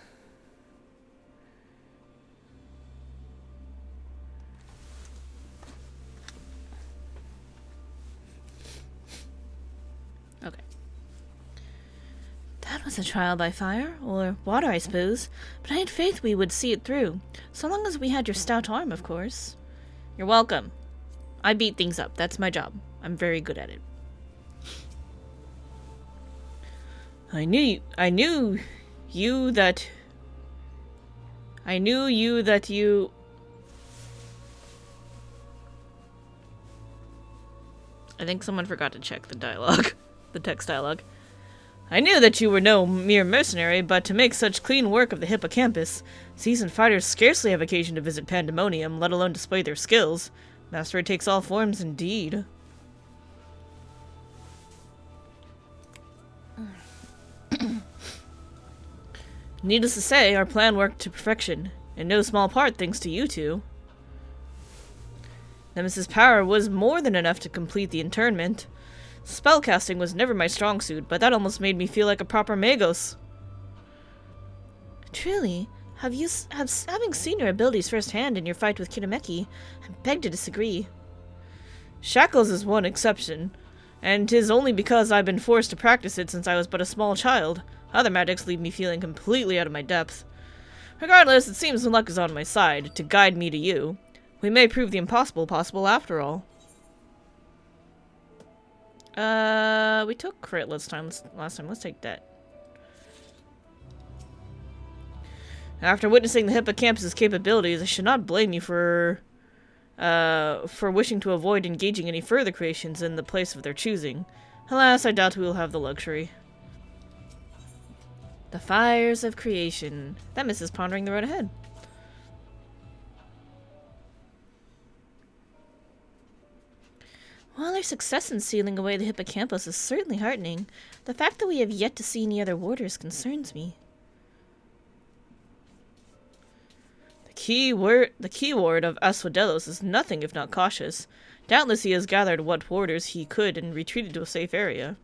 a trial by fire, or water, I suppose, but I had faith we would see it through, so long as we had your stout arm, of course. You're welcome. I beat things up. That's my job. I'm very good at it. I knew you that you... I think someone forgot to check the dialogue. The text dialogue. I knew that you were no mere mercenary, but to make such clean work of the hippocampus, seasoned fighters scarcely have occasion to visit Pandæmonium, let alone display their skills. Mastery takes all forms, indeed. Needless to say, our plan worked to perfection, in no small part thanks to you two. Nemesis' power was more than enough to complete the internment. Spellcasting was never my strong suit, but that almost made me feel like a proper magos. Truly, having seen your abilities firsthand in your fight with Kinemeki, I beg to disagree. Shackles is one exception, and 'tis only because I've been forced to practice it since I was but a small child. Other magics leave me feeling completely out of my depth. Regardless, it seems the luck is on my side, to guide me to you. We may prove the impossible possible after all. We took crit last time. Let's take that. After witnessing the hippocampus's capabilities, I should not blame you for wishing to avoid engaging any further creations in the place of their choosing. Alas, I doubt we will have the luxury. The fires of creation. That misses pondering the road ahead. While our success in sealing away the hippocampus is certainly heartening, the fact that we have yet to see any other warders concerns me. The key ward of Asphodelos is nothing if not cautious. Doubtless he has gathered what warders he could and retreated to a safe area.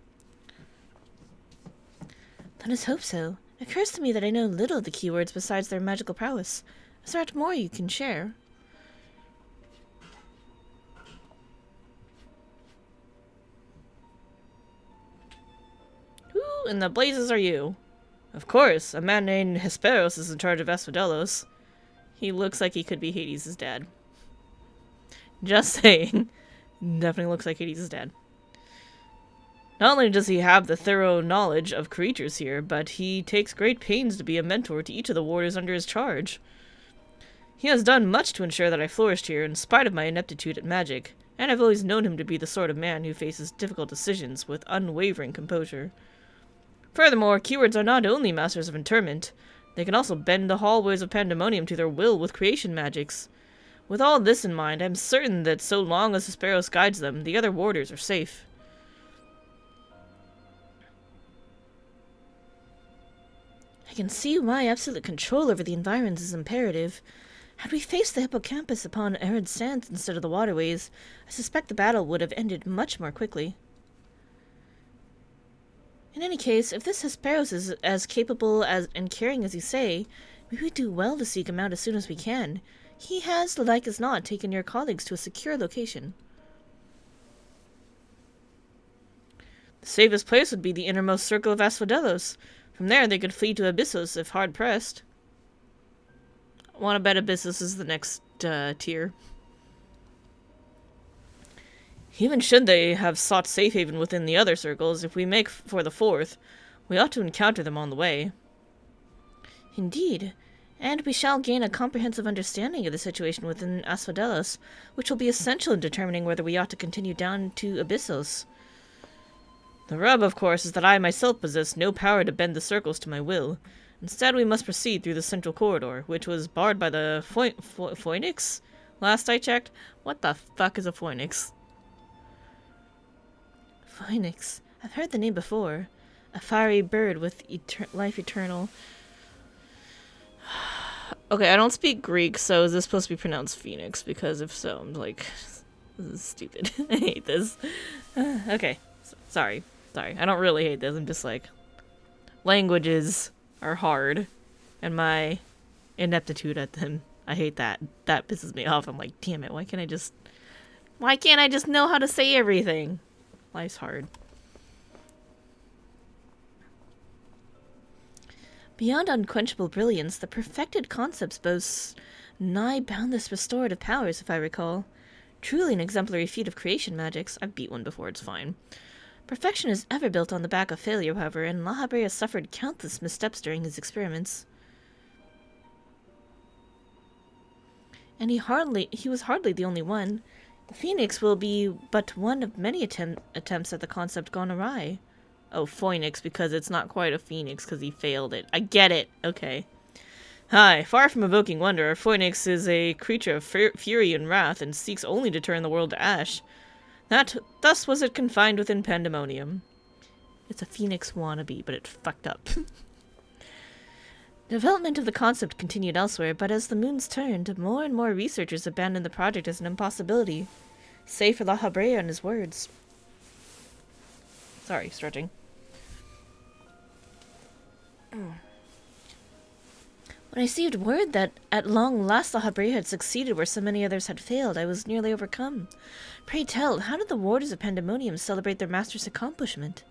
Let us hope so. It occurs to me that I know little of the keywords besides their magical prowess. Is there more you can share? Who in the blazes are you? Of course, a man named Hesperos is in charge of Asphodelos. He looks like he could be Hades' dad. Just saying. Definitely looks like Hades' dad. Not only does he have the thorough knowledge of creatures here, but he takes great pains to be a mentor to each of the warders under his charge. He has done much to ensure that I flourished here in spite of my ineptitude at magic, and I've always known him to be the sort of man who faces difficult decisions with unwavering composure. Furthermore, keywords are not only masters of interment, they can also bend the hallways of Pandæmonium to their will with creation magics. With all this in mind, I'm certain that so long as Hesperos guides them, the other warders are safe. I can see why absolute control over the environs is imperative. Had we faced the hippocampus upon arid sands instead of the waterways, I suspect the battle would have ended much more quickly. In any case, if this Hesperos is as capable and caring as you say, we would do well to seek him out as soon as we can. He has, like as not, taken your colleagues to a secure location. The safest place would be the innermost circle of Asphodelos. From there, they could flee to Abyssos if hard-pressed. I want to bet Abyssos is the next tier. Even should they have sought safe haven within the other circles, if we make for the fourth, we ought to encounter them on the way. Indeed, and we shall gain a comprehensive understanding of the situation within Asphodelos, which will be essential in determining whether we ought to continue down to Abyssos. The rub, of course, is that I myself possess no power to bend the circles to my will. Instead, we must proceed through the central corridor, which was barred by the Phoenix? Last I checked. What the fuck is a Phoenix? Phoenix. I've heard the name before. A fiery bird with life eternal. Okay, I don't speak Greek, so is this supposed to be pronounced Phoenix? Because if so, I'm like, this is stupid. I hate this. Okay, sorry. I don't really hate this. I'm just like, languages are hard, and my ineptitude at them, I hate that. That pisses me off. I'm like, damn it, why can't I just know how to say everything? Life's hard. Beyond unquenchable brilliance, the perfected concepts boasts nigh boundless restorative powers, if I recall. Truly an exemplary feat of creation magics. I've beat one before, it's fine. Perfection is ever built on the back of failure, however, and La Habrea suffered countless missteps during his experiments. And he was hardly the only one. The Phoenix will be but one of many attempts at the concept gone awry. Oh, Phoenix, because it's not quite a phoenix, because he failed it. I get it. Okay. Hi. Far from evoking wonder, a phoenix is a creature of fury and wrath, and seeks only to turn the world to ash. Thus was it confined within Pandæmonium. It's a phoenix wannabe, but it fucked up. Development of the concept continued elsewhere, but as the moons turned, more and more researchers abandoned the project as an impossibility. Save for La Habrea and his words. Sorry, stretching. When I received word that at long last La Habrea had succeeded where so many others had failed, I was nearly overcome. Pray tell, how did the warders of Pandæmonium celebrate their master's accomplishment?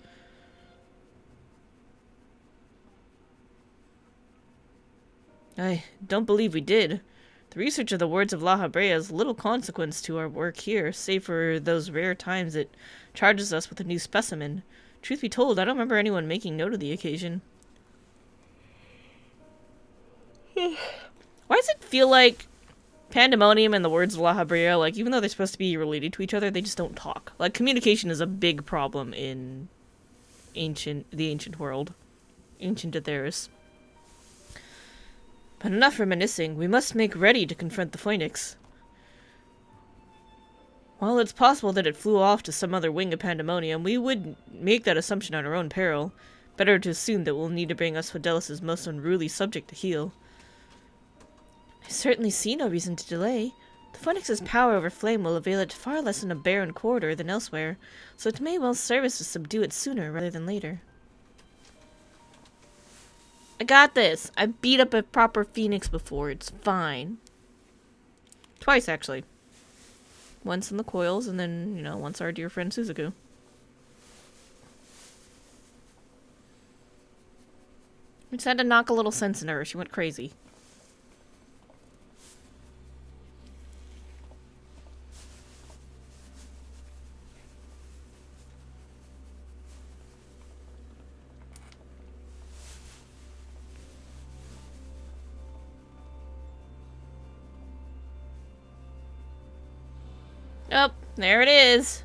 I don't believe we did. The research of the words of La Habrea has little consequence to our work here, save for those rare times it charges us with a new specimen. Truth be told, I don't remember anyone making note of the occasion. Why does it feel like Pandæmonium and the words of La Habrea, like, even though they're supposed to be related to each other, they just don't talk? Like, communication is a big problem in the ancient world. Ancient Atheris. But enough reminiscing. We must make ready to confront the Phoenix. While it's possible that it flew off to some other wing of Pandæmonium, we would make that assumption at our own peril. Better to assume that we'll need to bring Asphodelos' most unruly subject to heel. I certainly see no reason to delay. The Phoenix's power over flame will avail it far less in a barren corridor than elsewhere, so it may well serve us to subdue it sooner rather than later. I got this. I beat up a proper phoenix before. It's fine. Twice, actually. Once in the coils, and then, you know, once our dear friend Suzaku. We just had to knock a little sense into her. She went crazy. Oh, there it is.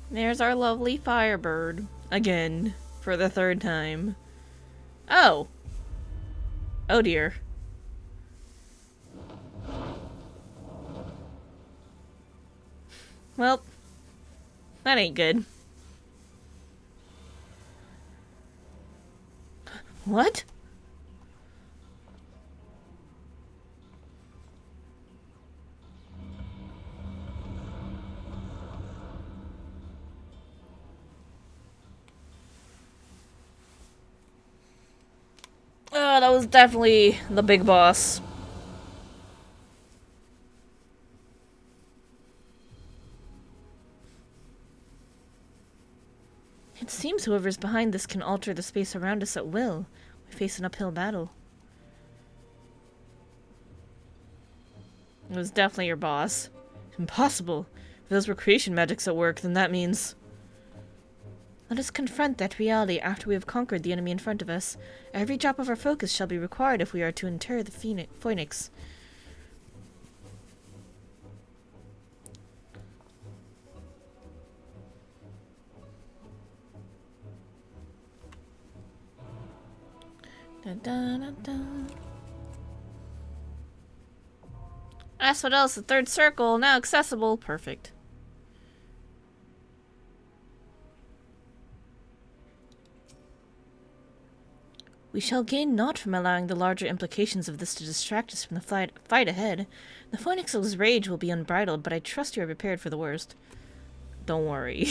There's our lovely Firebird. Again. For the third time. Oh. Oh dear. Well, that ain't good. What? Oh, that was definitely the big boss. It seems whoever's behind this can alter the space around us at will. We face an uphill battle. It was definitely your boss. Impossible. If those were creation magics at work, then that means... Let us confront that reality after we have conquered the enemy in front of us. Every drop of our focus shall be required if we are to inter the Phoenix. Dun, dun, dun, dun. Asphodelos, the third circle, now accessible. Perfect. We shall gain naught from allowing the larger implications of this to distract us from the fight ahead. The Phoenix's rage will be unbridled, but I trust you are prepared for the worst. Don't worry.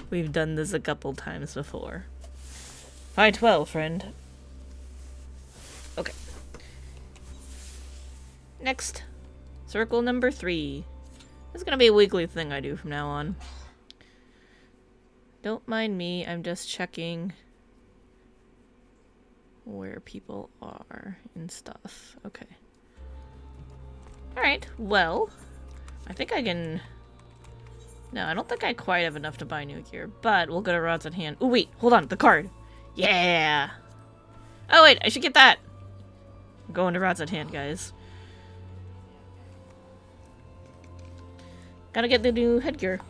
We've done this a couple times before. Fight well, friend. Okay. Next. Circle number 3. This is gonna be a weekly thing I do from now on. Don't mind me, I'm just checking... where people are and stuff. Okay. Alright, well, I think I can... No, I don't think I quite have enough to buy new gear, but we'll go to rods at hand. Oh, wait, hold on, the card. Yeah! Oh, wait, I should get that. I'm going to rods at hand, guys. Gotta get the new headgear.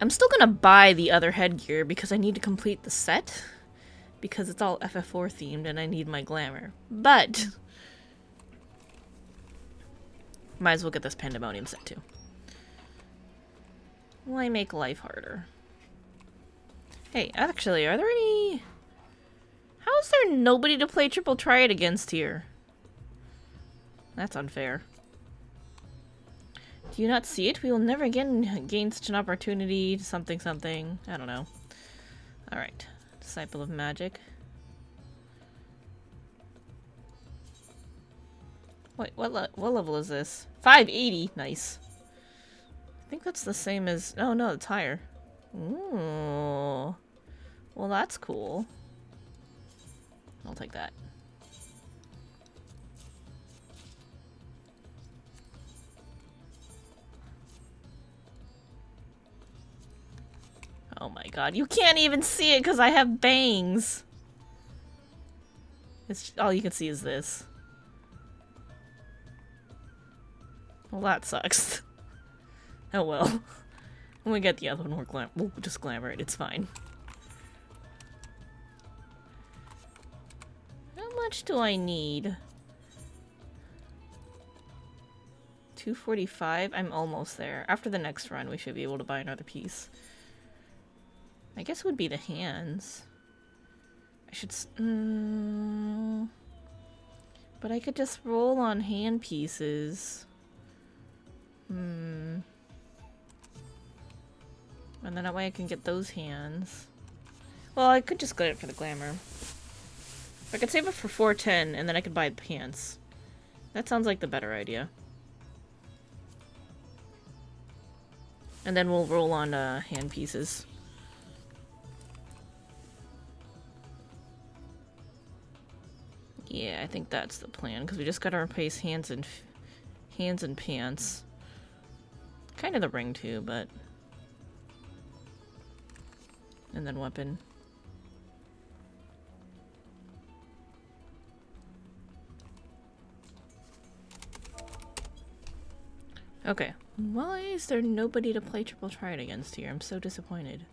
I'm still gonna buy the other headgear because I need to complete the set. Because it's all FF4 themed and I need my glamour. But... might as well get this Pandæmonium set too. Why make life harder? Hey, actually, are there any... How is there nobody to play Triple Triad against here? That's unfair. Do you not see it? We will never again gain such an opportunity to something something. I don't know. Alright. Disciple of Magic. Wait, what level is this? 580! Nice. I think that's the same as... Oh no, it's higher. Ooh. Well, that's cool. I'll take that. Oh my god, you can't even see it because I have bangs! It's all you can see is this. Well, that sucks. Oh well. When we get the other one, we'll just glamour it, it's fine. How much do I need? 245? I'm almost there. After the next run, we should be able to buy another piece. I guess it would be the hands. I should... But I could just roll on hand pieces. And then that way I can get those hands. Well, I could just go for the glamour. I could save it for 410 and then I could buy the pants. That sounds like the better idea. And then we'll roll on hand pieces. Yeah, I think that's the plan, because we just gotta replace hands and pants. Kind of the ring too, but... And then weapon. Okay. Why is there nobody to play Triple Triad against here? I'm so disappointed.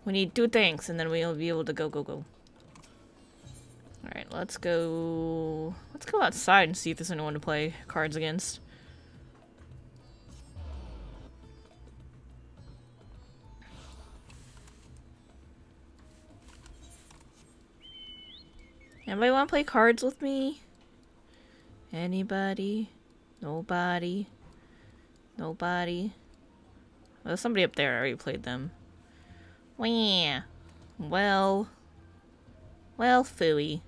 We need 2 tanks, and then we'll be able to go. Alright, let's go outside and see if there's anyone to play cards against. Anybody want to play cards with me? Anybody? Nobody? Nobody? Well, there's somebody up there. I already played them. Wah. Well, phooey.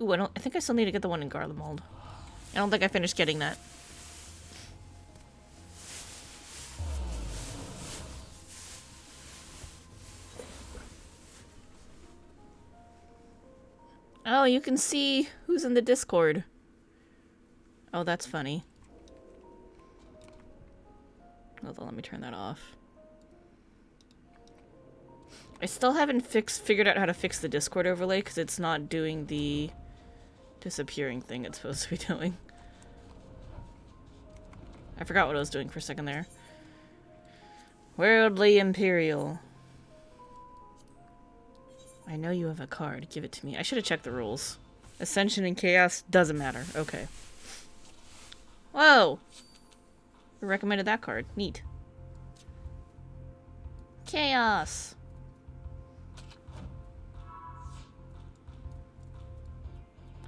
Ooh, I think I still need to get the one in Garlemald. I don't think I finished getting that. Oh, you can see who's in the Discord. Oh, that's funny. Hold on, let me turn that off. I still haven't figured out how to fix the Discord overlay because it's not doing the disappearing thing it's supposed to be doing. I forgot what I was doing for a second there. Worldly Imperial. I know you have a card. Give it to me. I should have checked the rules. Ascension and Chaos doesn't matter. Okay. Whoa! Who recommended that card? Neat. Chaos!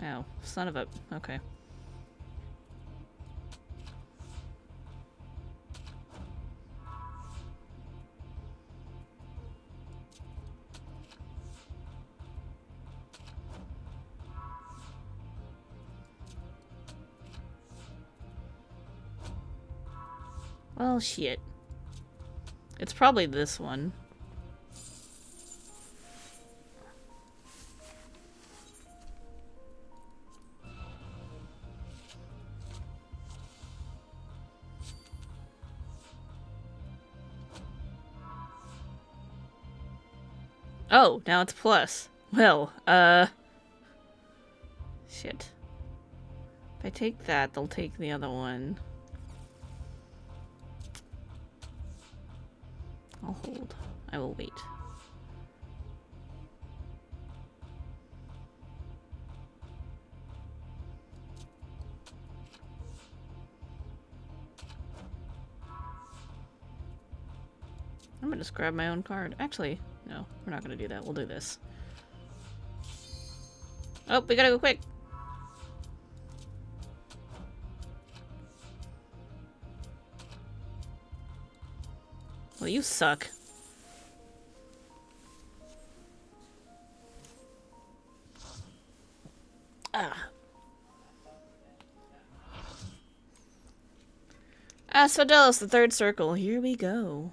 Oh, son of a... Okay. Well, shit. It's probably this one. Oh, now it's plus. Well, shit. If I take that, they'll take the other one. I'll hold. I will wait. I'm gonna just grab my own card. Actually, no, we're not gonna do that. We'll do this. Oh, we gotta go quick. Well, you suck. Ah. Asphodelos, the third circle. Here we go.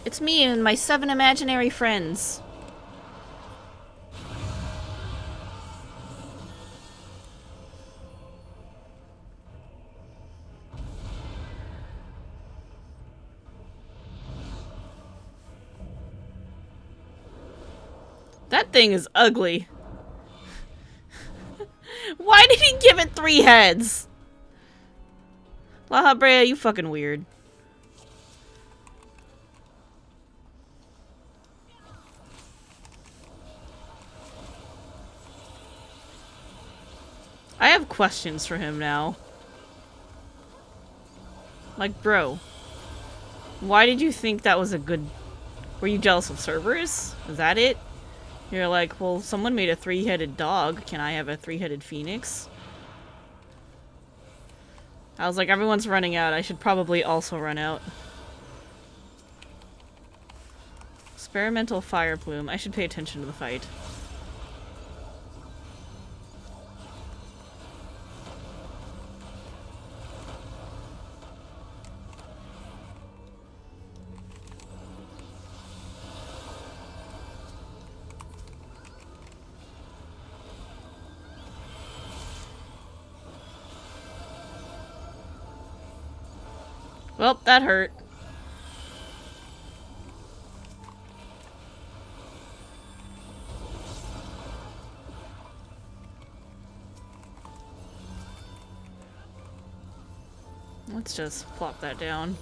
It's me and my 7 imaginary friends. That thing is ugly. Why did he give it 3 heads? La Brea, you fucking weird. I have questions for him now. Like, bro, why did you think that was a good... Were you jealous of Cerberus? Is that it? You're like, well, someone made a 3-headed dog. Can I have a 3-headed phoenix? I was like, everyone's running out. I should probably also run out. Experimental fire plume. I should pay attention to the fight. Well, that hurt. Let's just plop that down.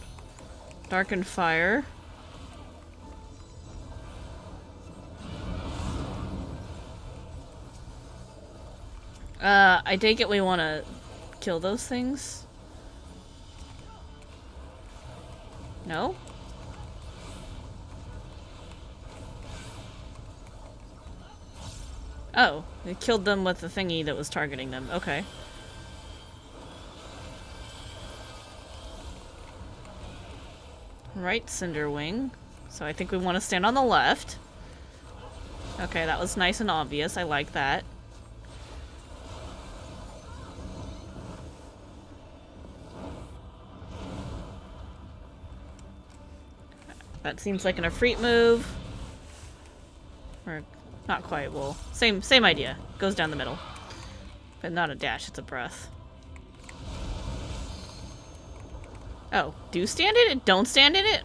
Darkened fire. I take it we want to kill those things? No? Oh, they killed them with the thingy that was targeting them. Okay. Right, Cinderwing. So I think we want to stand on the left. Okay, that was nice and obvious. I like that. That seems like an Efreet move. Or not quite. Well, same idea. Goes down the middle. But not a dash, it's a breath. Oh, do stand in it? Don't stand in it?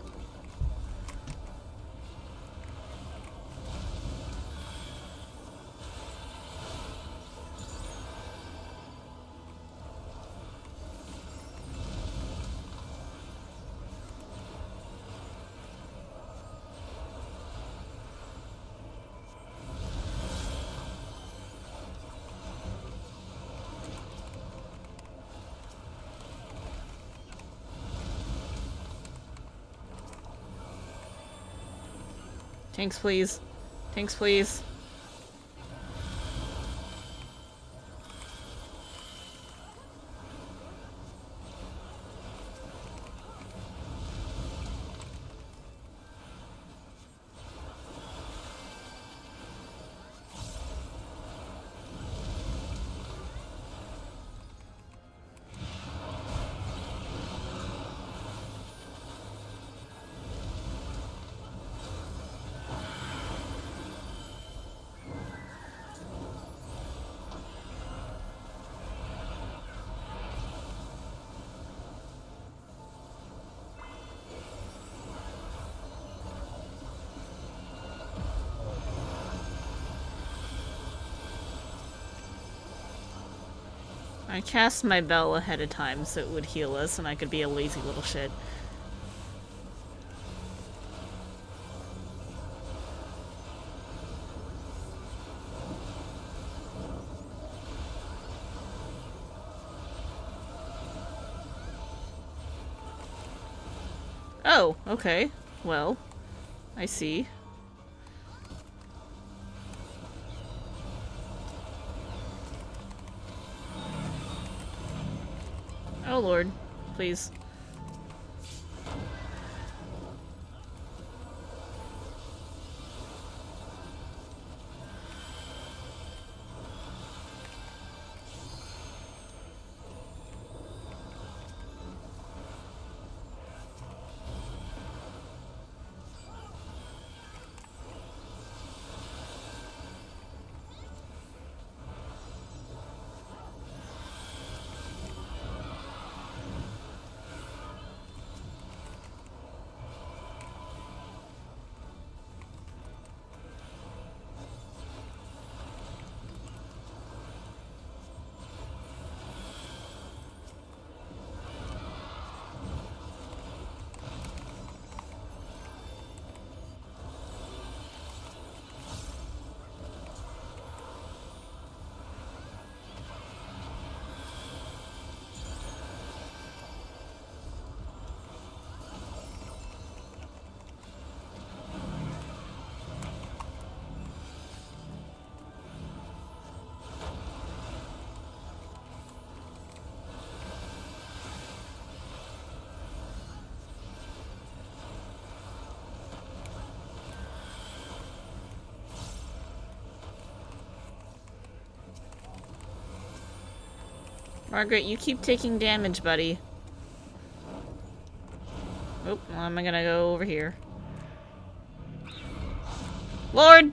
Tanks, please. Tanks, please. I cast my bell ahead of time so it would heal us and I could be a lazy little shit. Oh, okay. Well, I see. Oh lord, please. Margaret, you keep taking damage, buddy. Oh, well, I'm gonna go over here. Lord!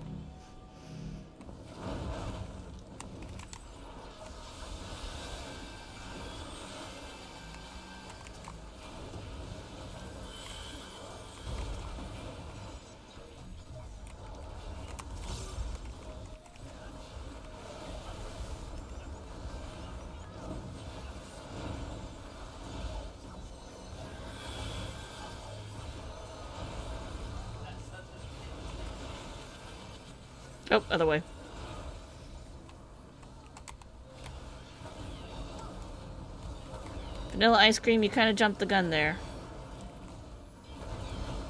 Oh, other way. Vanilla ice cream, you kind of jumped the gun there.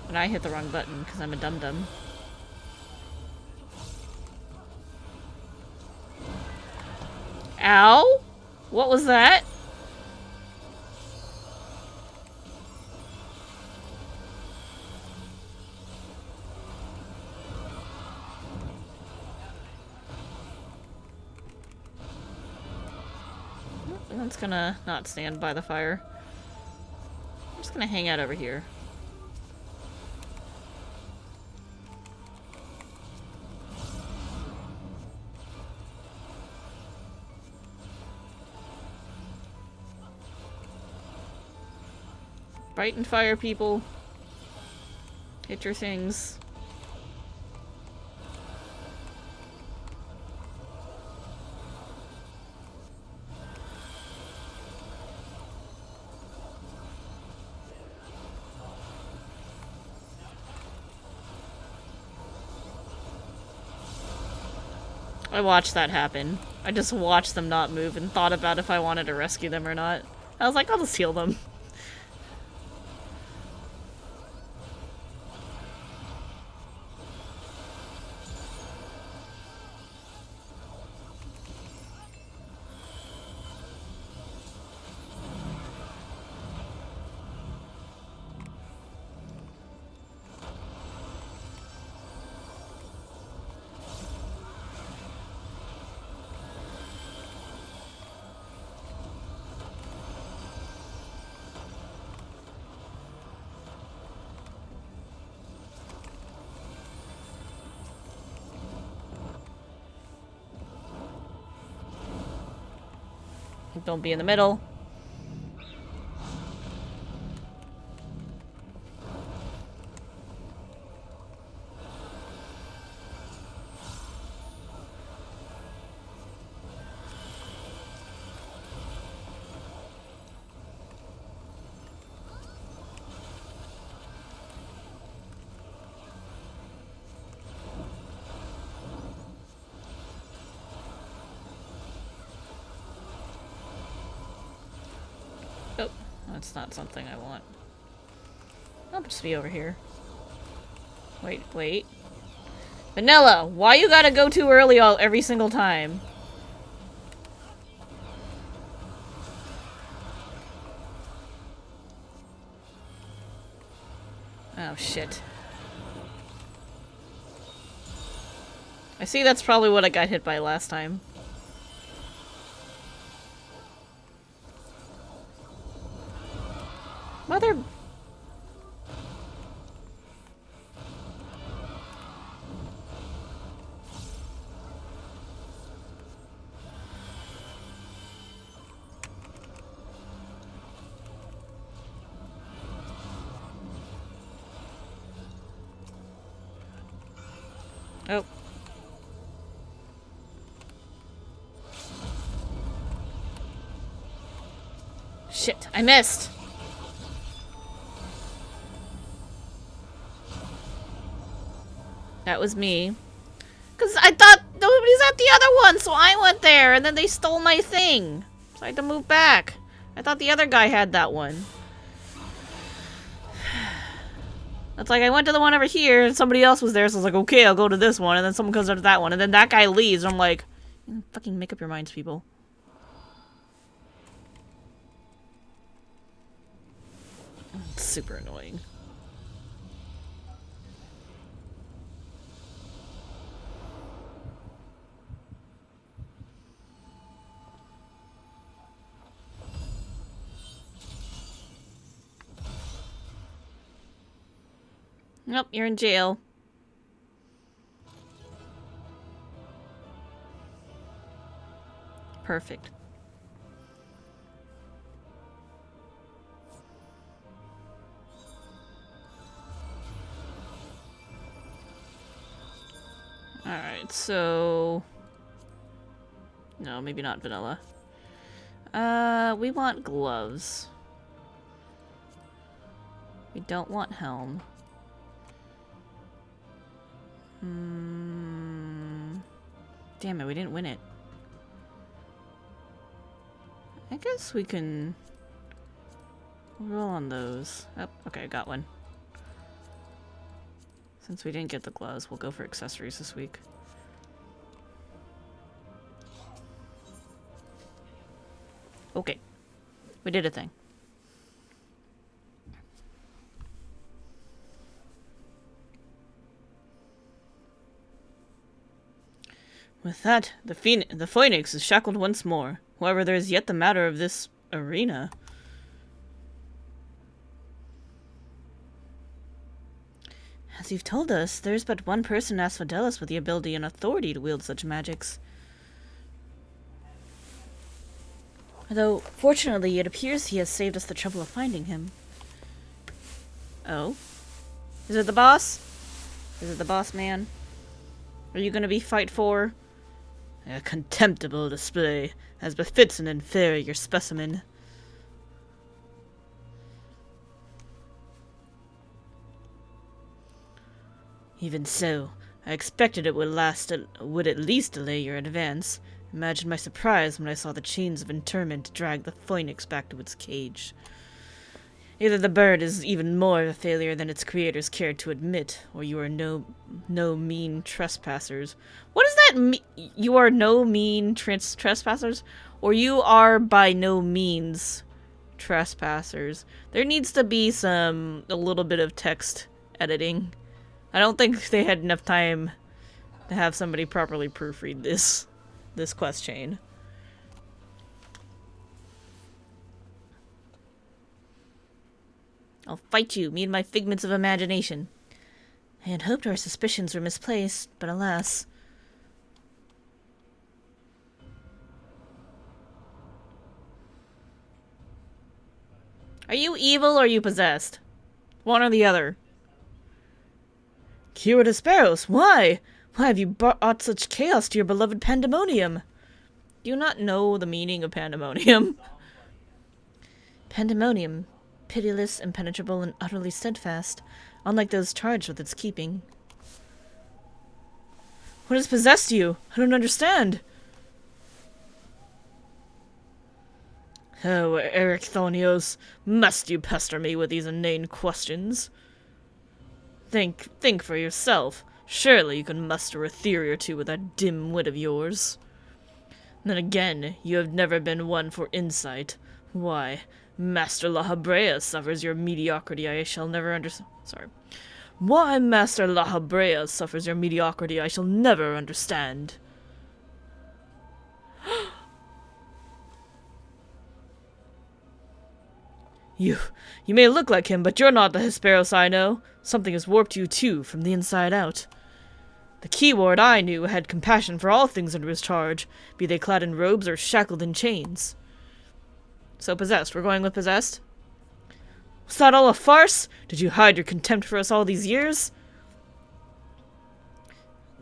But I hit the wrong button because I'm a dum-dum. Ow! What was that? One's gonna not stand by the fire. I'm just gonna hang out over here. Fight and fire, people. Hit your things. I watched that happen. I just watched them not move and thought about if I wanted to rescue them or not. I was like, I'll just heal them. Don't be in the middle. That's not something I want. I'll just be over here. Wait, wait. Vanilla, why you gotta go too early every single time? Oh, shit. I see that's probably what I got hit by last time. Mother... Oh. Shit, I missed! That was me. Because I thought nobody's at the other one, so I went there, and then they stole my thing. So I had to move back. I thought the other guy had that one. It's like I went to the one over here, and somebody else was there, so I was like, okay, I'll go to this one, and then someone comes out to that one, and then that guy leaves, and I'm like, fucking make up your minds, people. It's super annoying. Nope, you're in jail. Perfect. Alright, so... No, maybe not vanilla. We want gloves. We don't want helm. Damn it, we didn't win it. I guess we can roll on those. Oh, okay, I got one. Since we didn't get the gloves, we'll go for accessories this week. Okay. We did a thing. With that, the Phoenix is shackled once more. However, there is yet the matter of this arena. As you've told us, there is but one person, Asphodelos, with the ability and authority to wield such magics. Though, fortunately, it appears he has saved us the trouble of finding him. Oh? Is it the boss? Is it the boss man? Are you gonna be fight for? A contemptible display, as befits an inferior specimen. Even so, I expected it would at least delay your advance. Imagine my surprise when I saw the chains of interment drag the phoenix back to its cage. Either the bird is even more of a failure than its creators cared to admit, or you are no mean trespassers. What does that mean? You are no mean trespassers? Or you are by no means trespassers? There needs to be a little bit of text editing. I don't think they had enough time to have somebody properly proofread this quest chain. I'll fight you, me and my figments of imagination. I had hoped our suspicions were misplaced, but alas. Are you evil or are you possessed? One or the other. Cure Desperos, why? Why have you brought such chaos to your beloved Pandæmonium? Do you not know the meaning of Pandæmonium? Pandæmonium. Pitiless, impenetrable, and utterly steadfast, unlike those charged with its keeping. What has possessed you? I don't understand. Oh, Ericthonios, must you pester me with these inane questions? Think for yourself. Surely you can muster a theory or two with that dim wit of yours. Then again, you have never been one for insight. Why, Master La Habrea suffers your mediocrity I shall never understand. Sorry. Why Master La Habrea suffers your mediocrity I shall never understand. You may look like him, but you're not the Hesperos I know. Something has warped you too, from the inside out. The keyword I knew had compassion for all things under his charge, be they clad in robes or shackled in chains. So possessed. We're going with possessed? Was that all a farce? Did you hide your contempt for us all these years?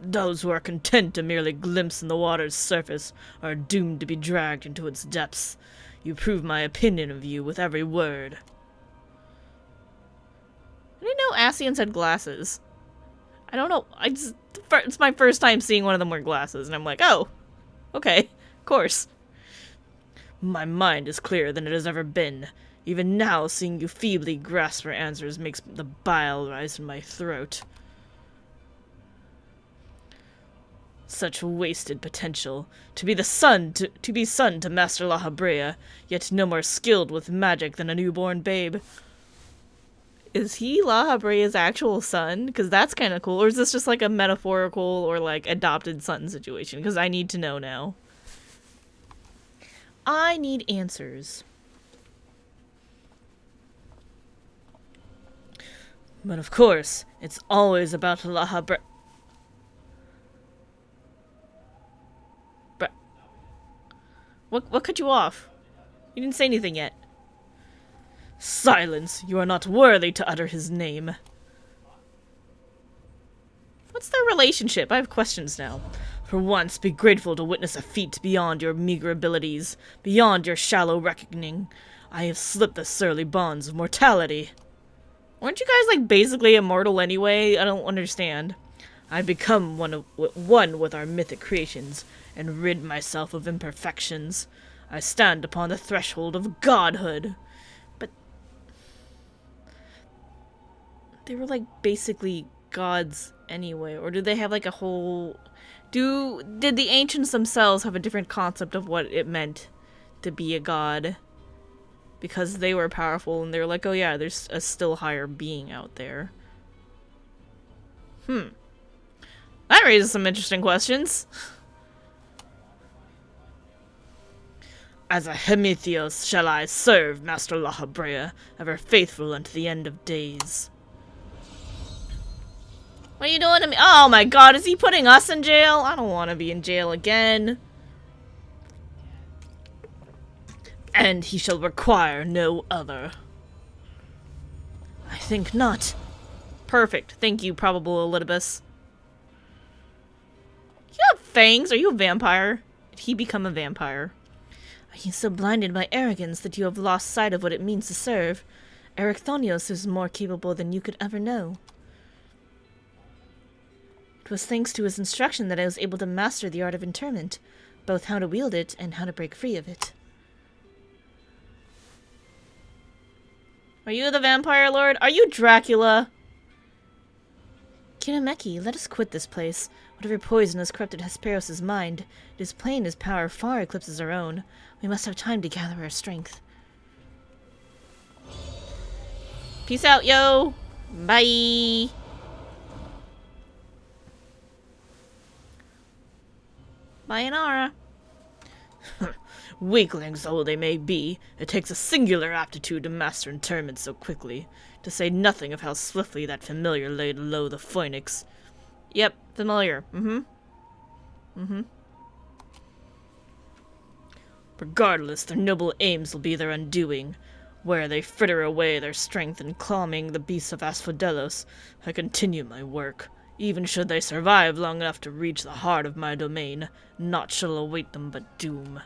Those who are content to merely glimpse in the water's surface are doomed to be dragged into its depths. You prove my opinion of you with every word. I didn't know Asians had glasses. I don't know. It's my first time seeing one of them wear glasses, and I'm like, oh, okay, of course. My mind is clearer than it has ever been. Even now, seeing you feebly grasp for answers makes the bile rise in my throat. Such wasted potential. To be son to Master La Habrea, yet no more skilled with magic than a newborn babe. Is he La Habrea's actual son? Because that's kind of cool. Or is this just like a metaphorical or like adopted son situation? Because I need to know now. I need answers. But of course, it's always about La Habrea. What cut you off? You didn't say anything yet. Silence! You are not worthy to utter his name. What's their relationship? I have questions now. For once, be grateful to witness a feat beyond your meager abilities, beyond your shallow reckoning. I have slipped the surly bonds of mortality. Weren't you guys, like, basically immortal anyway? I don't understand. I become one with our mythic creations, and rid myself of imperfections. I stand upon the threshold of godhood. But they were like basically gods anyway, or do they have like a whole... Did the ancients themselves have a different concept of what it meant to be a god? Because they were powerful and they were like, oh yeah, there's a still higher being out there. That raises some interesting questions. As a Hemitheos shall I serve Master La Habrea, ever faithful unto the end of days. What are you doing to me? Oh my god, is he putting us in jail? I don't want to be in jail again. And he shall require no other. I think not. Perfect. Thank you, probable Elidibus. You have fangs? Are you a vampire? Did he become a vampire? Are you so blinded by arrogance that you have lost sight of what it means to serve? Ericthonios is more capable than you could ever know. It was thanks to his instruction that I was able to master the art of interment, both how to wield it and how to break free of it. Are you the vampire lord? Are you Dracula? Kinomeki, let us quit this place. Whatever poison has corrupted Hesperos' mind, it is plain his power far eclipses our own. We must have time to gather our strength. Peace out, yo! Bye! Sayonara. Weaklings though they may be, it takes a singular aptitude to master interment so quickly, to say nothing of how swiftly that familiar laid low the phoenix. Yep, familiar. Regardless, their noble aims will be their undoing. Where they fritter away their strength in calming the beasts of Asphodelos, I continue my work. Even should they survive long enough to reach the heart of my domain, naught shall await them but doom.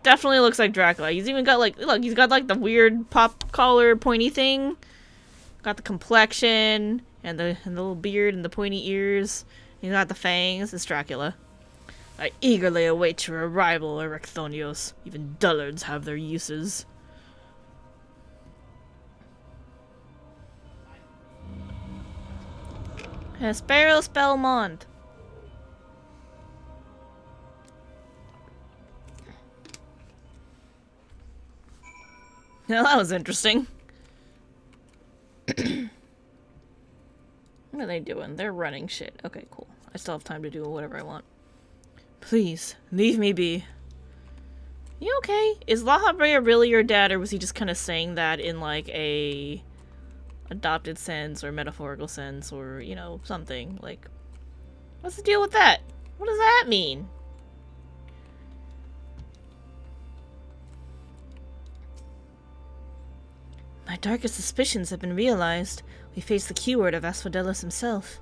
Definitely looks like Dracula. He's even got like, look, he's got like the weird pop collar pointy thing. Got the complexion and the little beard and the pointy ears. He's got the fangs. It's Dracula. I eagerly await your arrival, Erechthonios. Even dullards have their uses. Hesperos Belmont. Now that was interesting. What are they doing? They're running shit. Okay, cool. I still have time to do whatever I want. Please, leave me be. You okay? Is La Habrea really your dad, or was he just kind of saying that in, like, a adopted sense, or metaphorical sense, or, you know, something? Like, what's the deal with that? What does that mean? My darkest suspicions have been realized. We face the keyword of Asphodelos himself.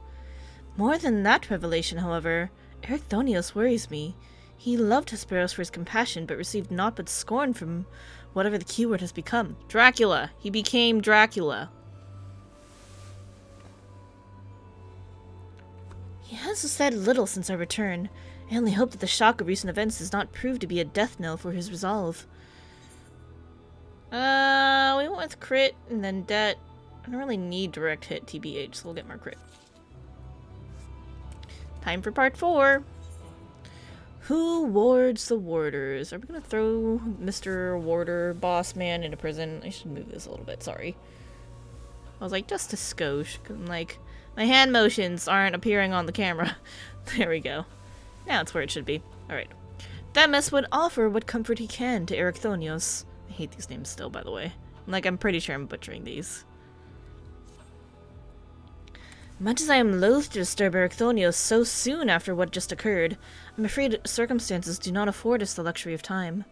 More than that revelation, however, Erechthonios worries me. He loved Hesperos for his compassion, but received naught but scorn from whatever the keyword has become. Dracula! He became Dracula. He has said little since our return. I only hope that the shock of recent events does not prove to be a death knell for his resolve. We went with crit and then det. I don't really need direct hit TBH, so we'll get more crit. Time for part 4. Who wards the warders? Are we gonna throw Mr. Warder Boss Man into prison? I should move this a little bit, sorry. I was like, just a skosh, because I'm like, my hand motions aren't appearing on the camera. There we go. Now it's where it should be. Alright. Themis would offer what comfort he can to Erechthonios. I hate these names still, by the way. Like, I'm pretty sure I'm butchering these. Much as I am loath to disturb Erechthonios so soon after what just occurred, I'm afraid circumstances do not afford us the luxury of time.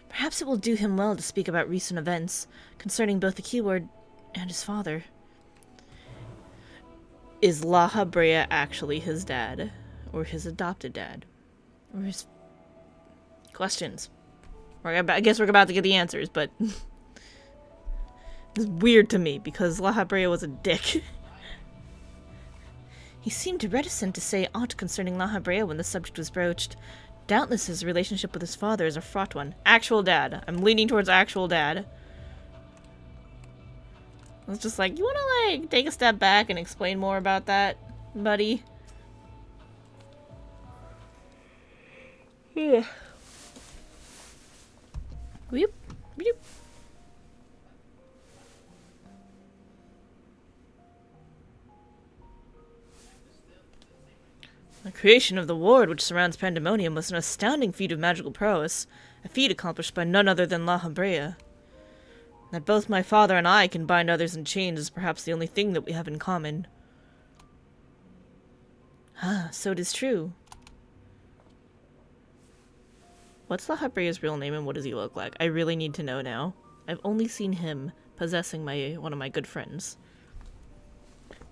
Perhaps it will do him well to speak about recent events, concerning both the keyword and his father. Is La Habrea actually his dad? Or his adopted dad? Or his... Questions. I guess we're about to get the answers, but... It's weird to me, because La Habrea was a dick. He seemed reticent to say aught concerning La Habrea when the subject was broached. Doubtless his relationship with his father is a fraught one. Actual dad. I'm leaning towards actual dad. I was just like, you wanna, like, take a step back and explain more about that, buddy? Yeah. Whoop. Whoop. The creation of the ward which surrounds Pandæmonium was an astounding feat of magical prowess, a feat accomplished by none other than La Habrea. That both my father and I can bind others in chains is perhaps the only thing that we have in common. Ah, so it is true. What's La Habrea's real name and what does he look like? I really need to know now. I've only seen him possessing one of my good friends.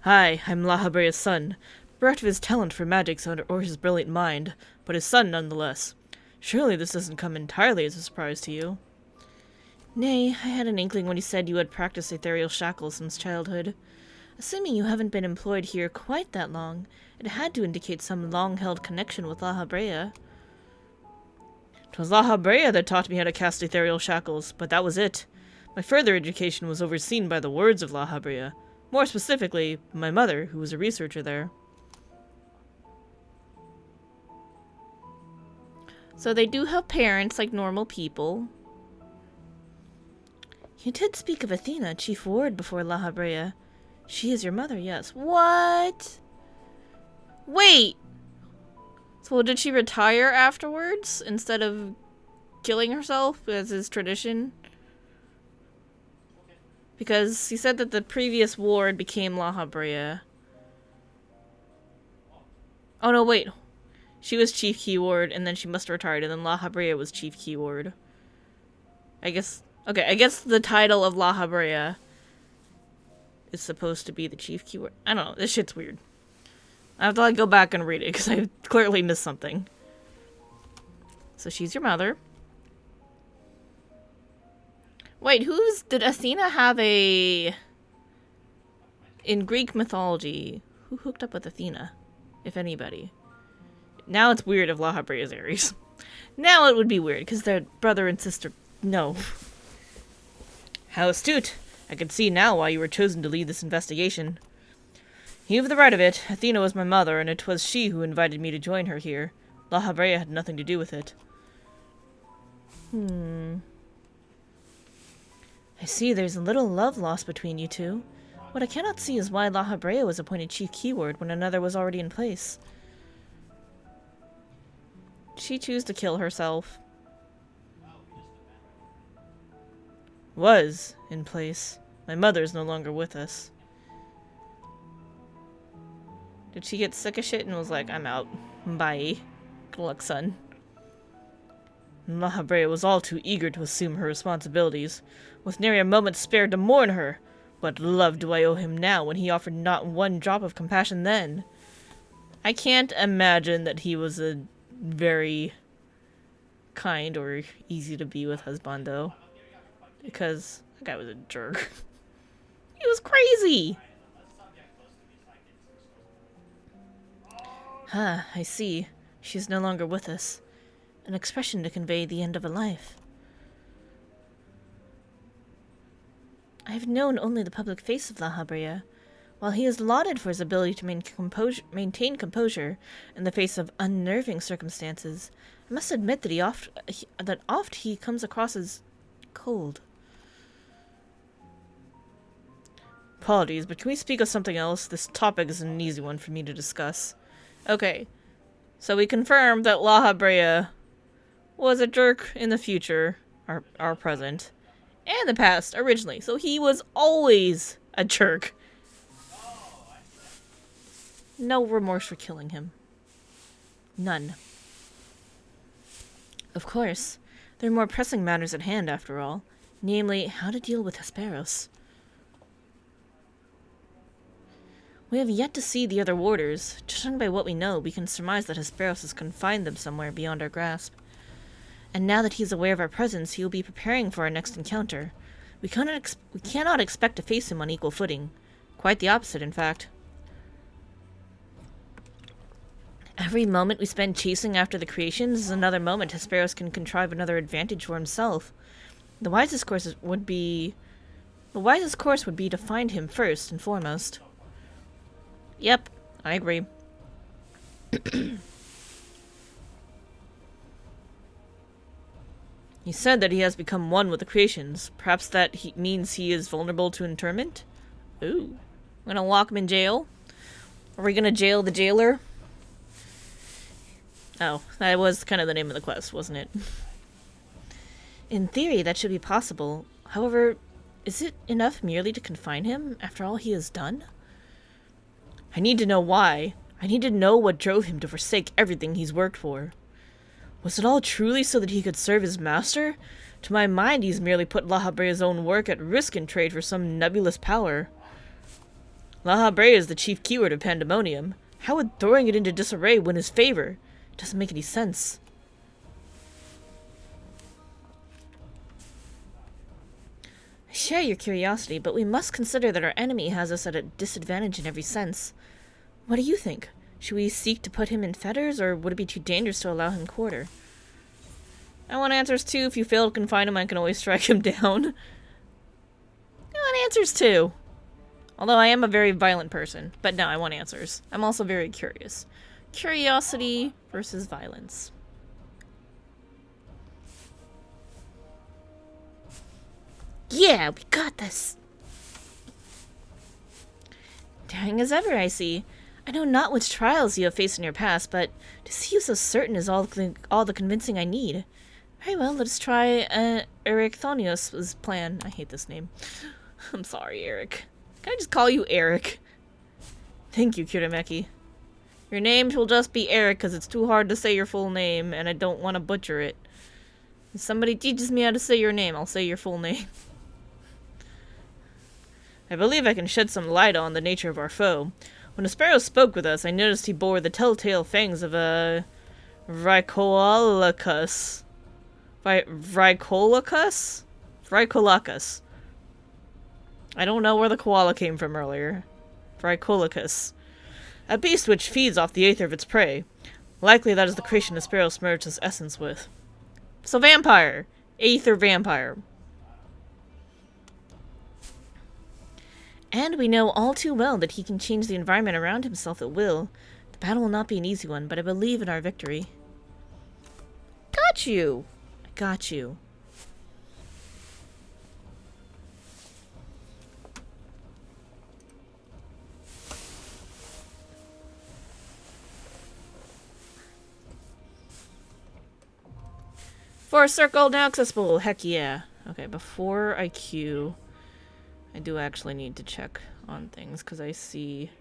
Hi, I'm La Habrea's son. Bereft of his talent for magic or his brilliant mind, but his son nonetheless. Surely this doesn't come entirely as a surprise to you. Nay, I had an inkling when you said you had practiced ethereal shackles since childhood. Assuming you haven't been employed here quite that long, it had to indicate some long-held connection with La Habrea. 'Twas La Habrea that taught me how to cast ethereal shackles, but that was it. My further education was overseen by the words of La Habrea. More specifically, my mother, who was a researcher there. So they do have parents like normal people. You did speak of Athena, chief ward before La Habrea. She is your mother, yes. What? Wait! So did she retire afterwards instead of killing herself as is tradition? Because he said that the previous ward became La Habrea. Oh no, wait. She was chief keyword, and then she must have retired, and then La Habrea was chief keyword. I guess... Okay, I guess the title of La Habrea is supposed to be the chief keyword. I don't know, this shit's weird. I have to like go back and read it, because I clearly missed something. So she's your mother. Wait, did Athena have a... In Greek mythology, who hooked up with Athena? If anybody. Now it's weird if La Habrea is Ares. Now it would be weird, because they're brother and sister. No. How astute. I can see now why you were chosen to lead this investigation. You've the right of it. Athena was my mother, and it was she who invited me to join her here. La Habrea had nothing to do with it. I see there's a little love lost between you two. What I cannot see is why La Habrea was appointed chief keyword when another was already in place. Did she choose to kill herself? Was in place. My mother's no longer with us. Did she get sick of shit and was like, I'm out. Bye. Good luck, son. La Habrea was all too eager to assume her responsibilities, with nary a moment spared to mourn her. What love do I owe him now when he offered not one drop of compassion then? I can't imagine that he was a very kind or easy to be with husband, though. Because that guy was a jerk. He was crazy! I see. She is no longer with us. An expression to convey the end of a life. I have known only the public face of La Habrea. While he is lauded for his ability to maintain composure in the face of unnerving circumstances, I must admit that oft he comes across as cold. Apologies, but can we speak of something else? This topic is an easy one for me to discuss. Okay, so we confirmed that La Habrea was a jerk in the future, our present, and the past originally. So he was always a jerk. No remorse for killing him. None. Of course, there are more pressing matters at hand after all, namely, how to deal with Hesperos. We have yet to see the other warders. Judging by what we know, we can surmise that Hesperos has confined them somewhere beyond our grasp. And now that he is aware of our presence, he will be preparing for our next encounter. We cannot expect to face him on equal footing. Quite the opposite, in fact. Every moment we spend chasing after the creations is another moment Hesperos can contrive another advantage for himself. The wisest course would be to find him first and foremost. Yep, I agree. He said that he has become one with the creations. Perhaps that means he is vulnerable to interment? Ooh. We're gonna lock him in jail? Are we gonna jail the jailer? Oh, that was kind of the name of the quest, wasn't it? In theory, that should be possible. However, is it enough merely to confine him after all he has done? I need to know why. I need to know what drove him to forsake everything he's worked for. Was it all truly so that he could serve his master? To my mind, he's merely put La Habrea's own work at risk in trade for some nebulous power. La Habrea is the chief keyword of Pandæmonium. How would throwing it into disarray win his favor? It doesn't make any sense. I share your curiosity, but we must consider that our enemy has us at a disadvantage in every sense. What do you think? Should we seek to put him in fetters, or would it be too dangerous to allow him quarter? I want answers too. If you fail to confine him, I can always strike him down. I want answers too. Although I am a very violent person. But no, I want answers. I'm also very curious. Curiosity versus violence. Yeah, we got this! Daring as ever, I see. I know not which trials you have faced in your past, but to see you so certain is all the convincing I need. Very well, let us try Eric Thonios' plan. I hate this name. I'm sorry, Eric. Can I just call you Eric? Thank you, Kirameki. Your name will just be Eric because it's too hard to say your full name, and I don't want to butcher it. If somebody teaches me how to say your name, I'll say your full name. I believe I can shed some light on the nature of our foe. When Hesperos spoke with us, I noticed he bore the telltale fangs of a Vricolaicus. Vricolaicus? I don't know where the koala came from earlier. Vricolaicus. A beast which feeds off the aether of its prey. Likely that is the creation Hesperos merged his essence with. So vampire. Aether vampire. And we know all too well that he can change the environment around himself at will. The battle will not be an easy one, but I believe in our victory. Got you! I got you. Forest circle now accessible. Heck yeah. Okay, before I queue, I do actually need to check on things because I see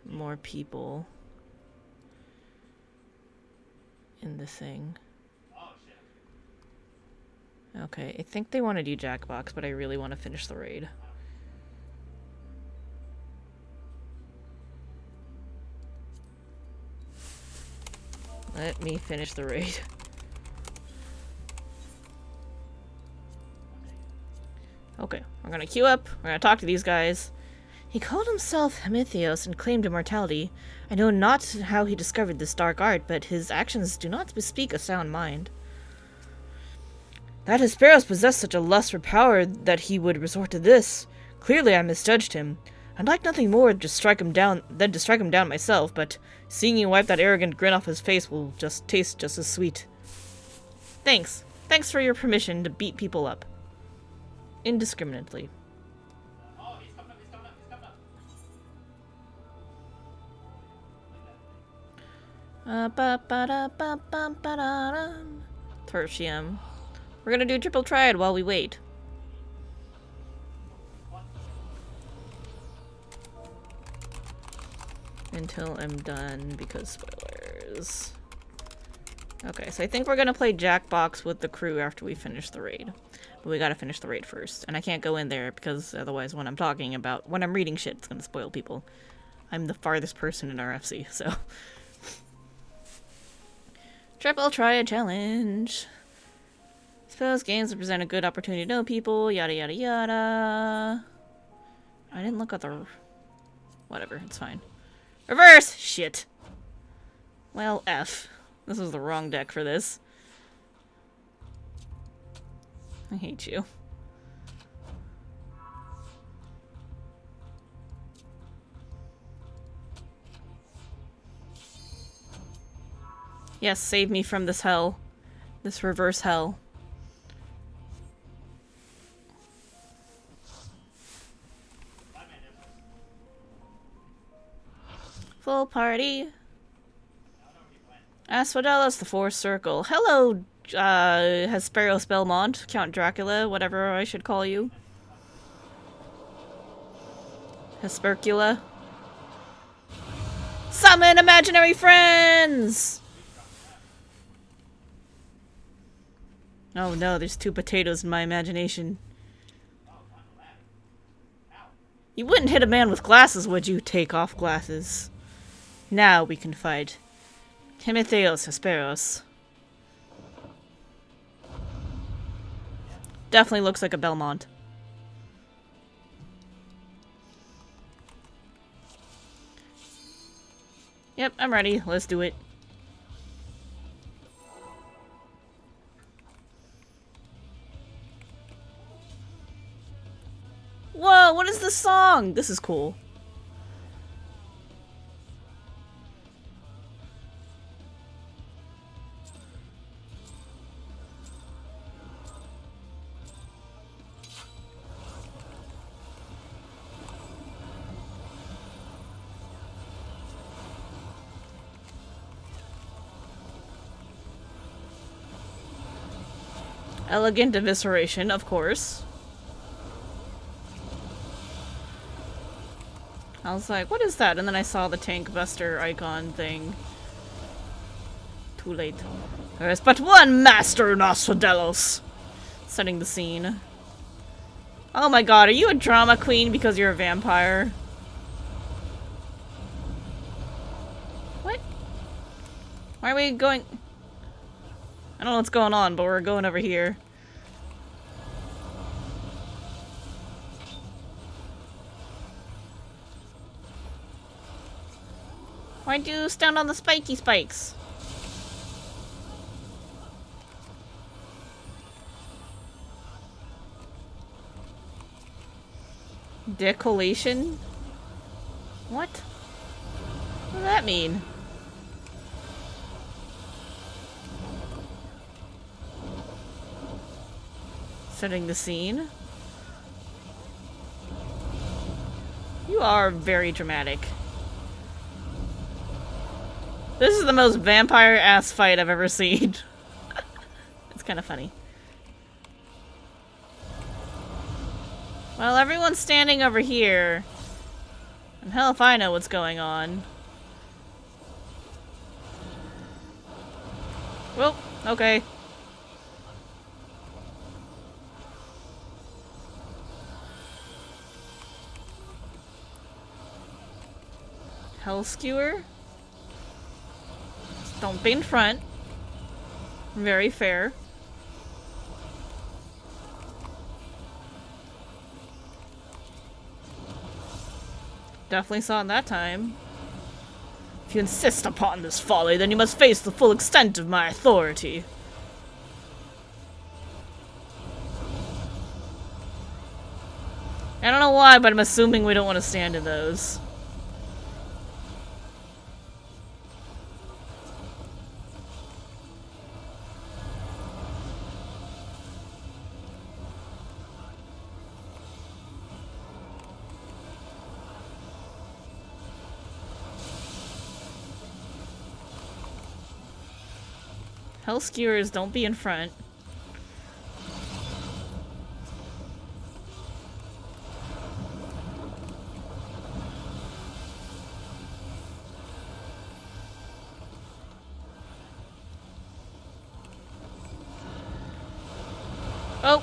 more people in the thing. Okay, I think they want to do Jackbox, but I really want to finish the raid. Let me finish the raid. Okay, we're gonna queue up, we're gonna talk to these guys. He called himself Hemitheos and claimed immortality. I know not how he discovered this dark art, but his actions do not bespeak a sound mind. That Hesperos possessed such a lust for power that he would resort to this. Clearly I misjudged him. I'd like nothing more than to strike him down myself, but seeing you wipe that arrogant grin off his face will just taste just as sweet. Thanks. Thanks for your permission to beat people up. Indiscriminately. Tertium. We're gonna do triple triad while we wait. Until I'm done, because spoilers. Okay, so I think we're gonna play Jackbox with the crew after we finish the raid. But we gotta finish the raid first. And I can't go in there because otherwise when I'm reading shit, it's gonna spoil people. I'm the farthest person in RFC, so. Triple triad challenge. Suppose games present a good opportunity to know people, yada yada yada. I didn't look at the... Whatever, it's fine. Reverse! Shit. Well, F. This was the wrong deck for this. I hate you. Yes, save me from this hell. This reverse hell. Full party. Asphodelos, the Fourth Circle. Hello, Hesperos Belmont, Count Dracula, whatever I should call you. Hespercula. Summon imaginary friends! Oh no, there's two potatoes in my imagination. You wouldn't hit a man with glasses, would you? Take off glasses. Now we can fight. Timotheos Hesperos. Definitely looks like a Belmont. Yep, I'm ready. Let's do it. Whoa, what is this song? This is cool. Elegant evisceration, of course. I was like, what is that? And then I saw the tank buster icon thing. Too late. There is but one master in Asphodelos. Setting the scene. Oh my god, are you a drama queen because you're a vampire? What? Why are we going... I don't know what's going on, but we're going over here. Why'd you stand on the spiky spikes? Decollation? What? What does that mean? Setting the scene? You are very dramatic. This is the most vampire-ass fight I've ever seen. It's kind of funny. Well, everyone's standing over here. And hell if I know what's going on. Well, okay. Hell skewer? Don't be in front. Very fair. Definitely saw it that time. If you insist upon this folly, then you must face the full extent of my authority. I don't know why, but I'm assuming we don't want to stand in those. Hell skewers, don't be in front. Oh!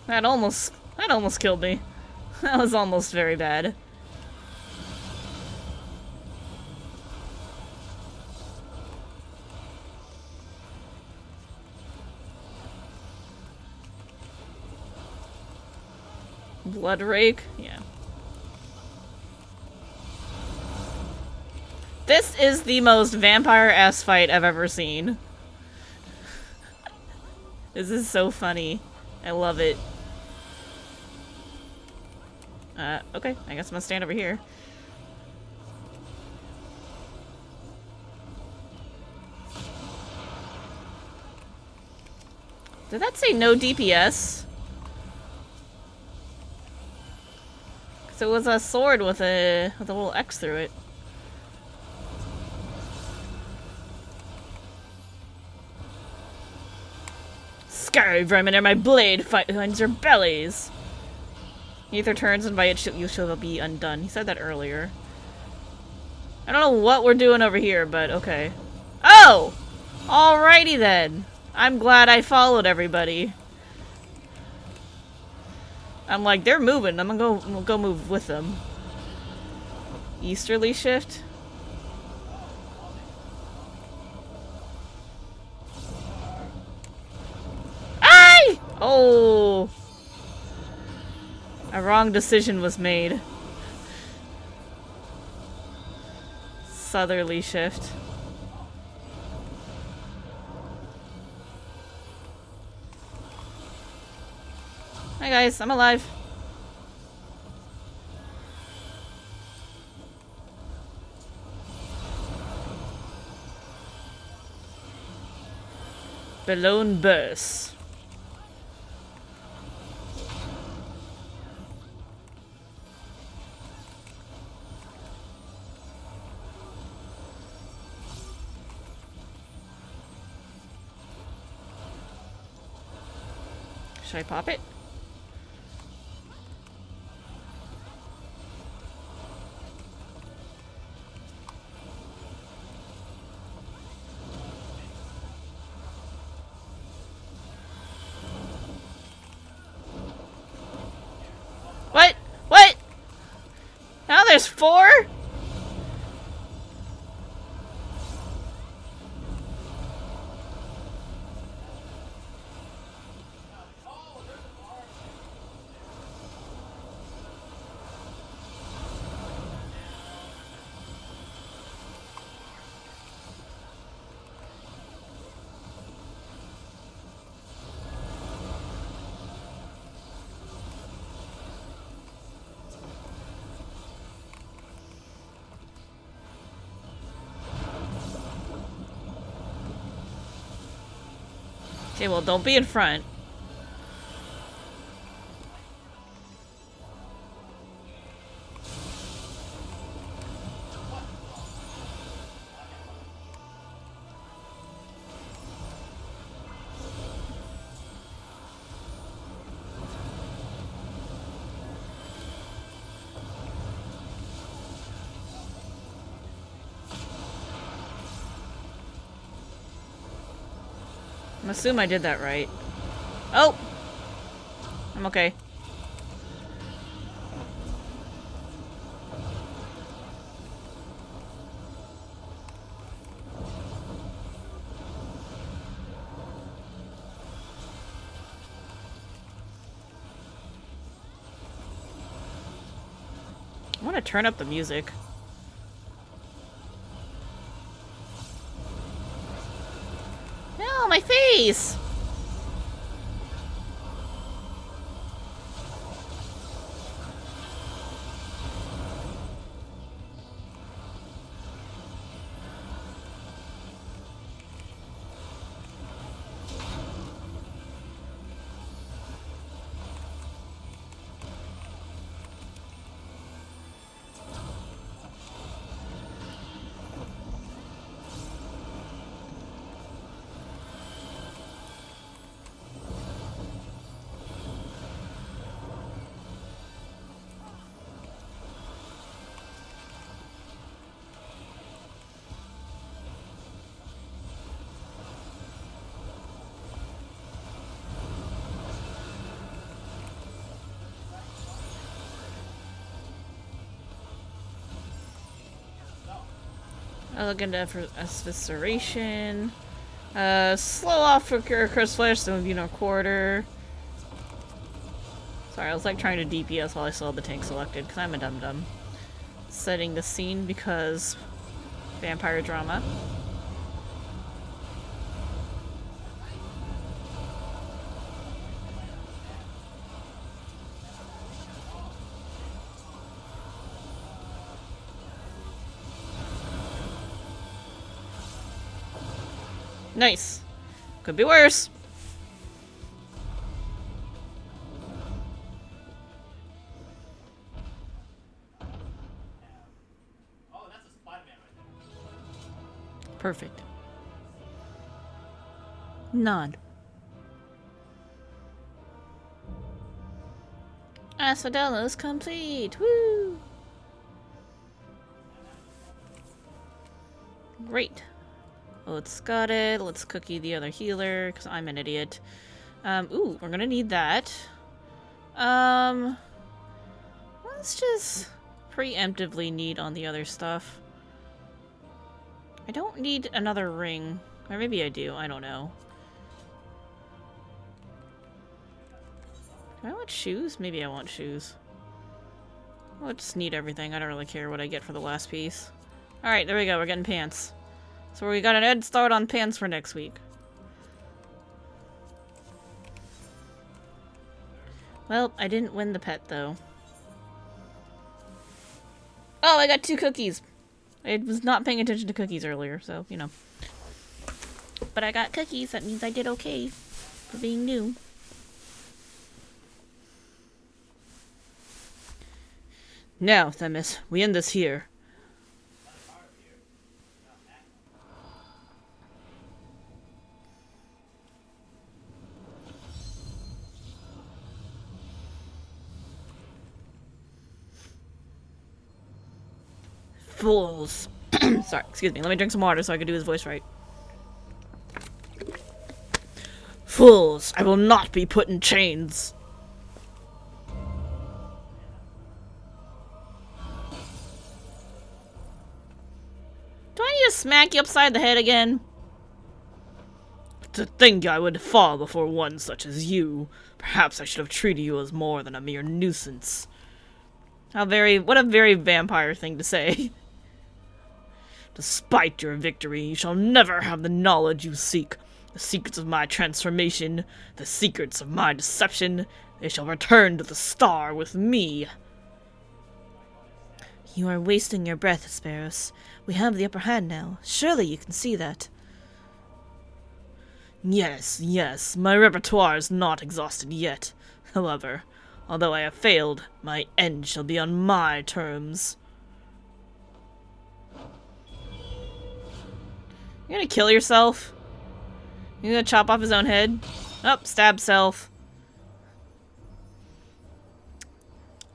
That almost killed me. That was almost very bad. Blood rake? Yeah. This is the most vampire-ass fight I've ever seen. This is so funny. I love it. Okay. I guess I'm gonna stand over here. Did that say no DPS? So it was a sword with a little X through it. Scary vermin are my blade finds your bellies. Either turns and by it you shall be undone. He said that earlier. I don't know what we're doing over here, but okay. Oh! Alrighty then. I'm glad I followed everybody. I'm like, they're moving. I'm gonna go move with them. Easterly shift? Ay! Oh! A wrong decision was made. Southerly shift. Hi guys, I'm alive. Balloon burst. Should I pop it? What? What? Now there's 4? Okay, well, don't be in front. I assume I did that right. Oh! I'm okay. I want to turn up the music. No, my face! I'll look into evisceration. Slow off for Curse Flash, so you know, quarter. Sorry, I was like trying to DPS while I saw the tank selected, because I'm a dum-dum. Setting the scene because vampire drama. Nice. Could be worse. Perfect. Nod. Asphodella's complete. Woo! Great. Let's got it. Let's cookie the other healer, because I'm an idiot. Ooh, we're gonna need that. Let's just preemptively need on the other stuff. I don't need another ring. Or maybe I do, I don't know. Do I want shoes? Maybe I want shoes. I'll just need everything. I don't really care what I get for the last piece. Alright, there we go. We're getting pants. So we got an head start on pants for next week. Well, I didn't win the pet, though. Oh, I got 2 cookies! I was not paying attention to cookies earlier, so, you know. But I got cookies, that means I did okay for being new. Now, Themis, we end this here. Fools. Sorry, excuse me. Let me drink some water so I can do his voice right. Fools, I will not be put in chains. Do I need to smack you upside the head again? To think I would fall before one such as you. Perhaps I should have treated you as more than a mere nuisance. What a very vampire thing to say. Despite your victory, you shall never have the knowledge you seek. The secrets of my transformation, the secrets of my deception, they shall return to the star with me. You are wasting your breath, Asperos. We have the upper hand now. Surely you can see that. Yes, my repertoire is not exhausted yet. However, although I have failed, my end shall be on my terms. You gonna kill yourself? You gonna chop off his own head? Oh, stab self.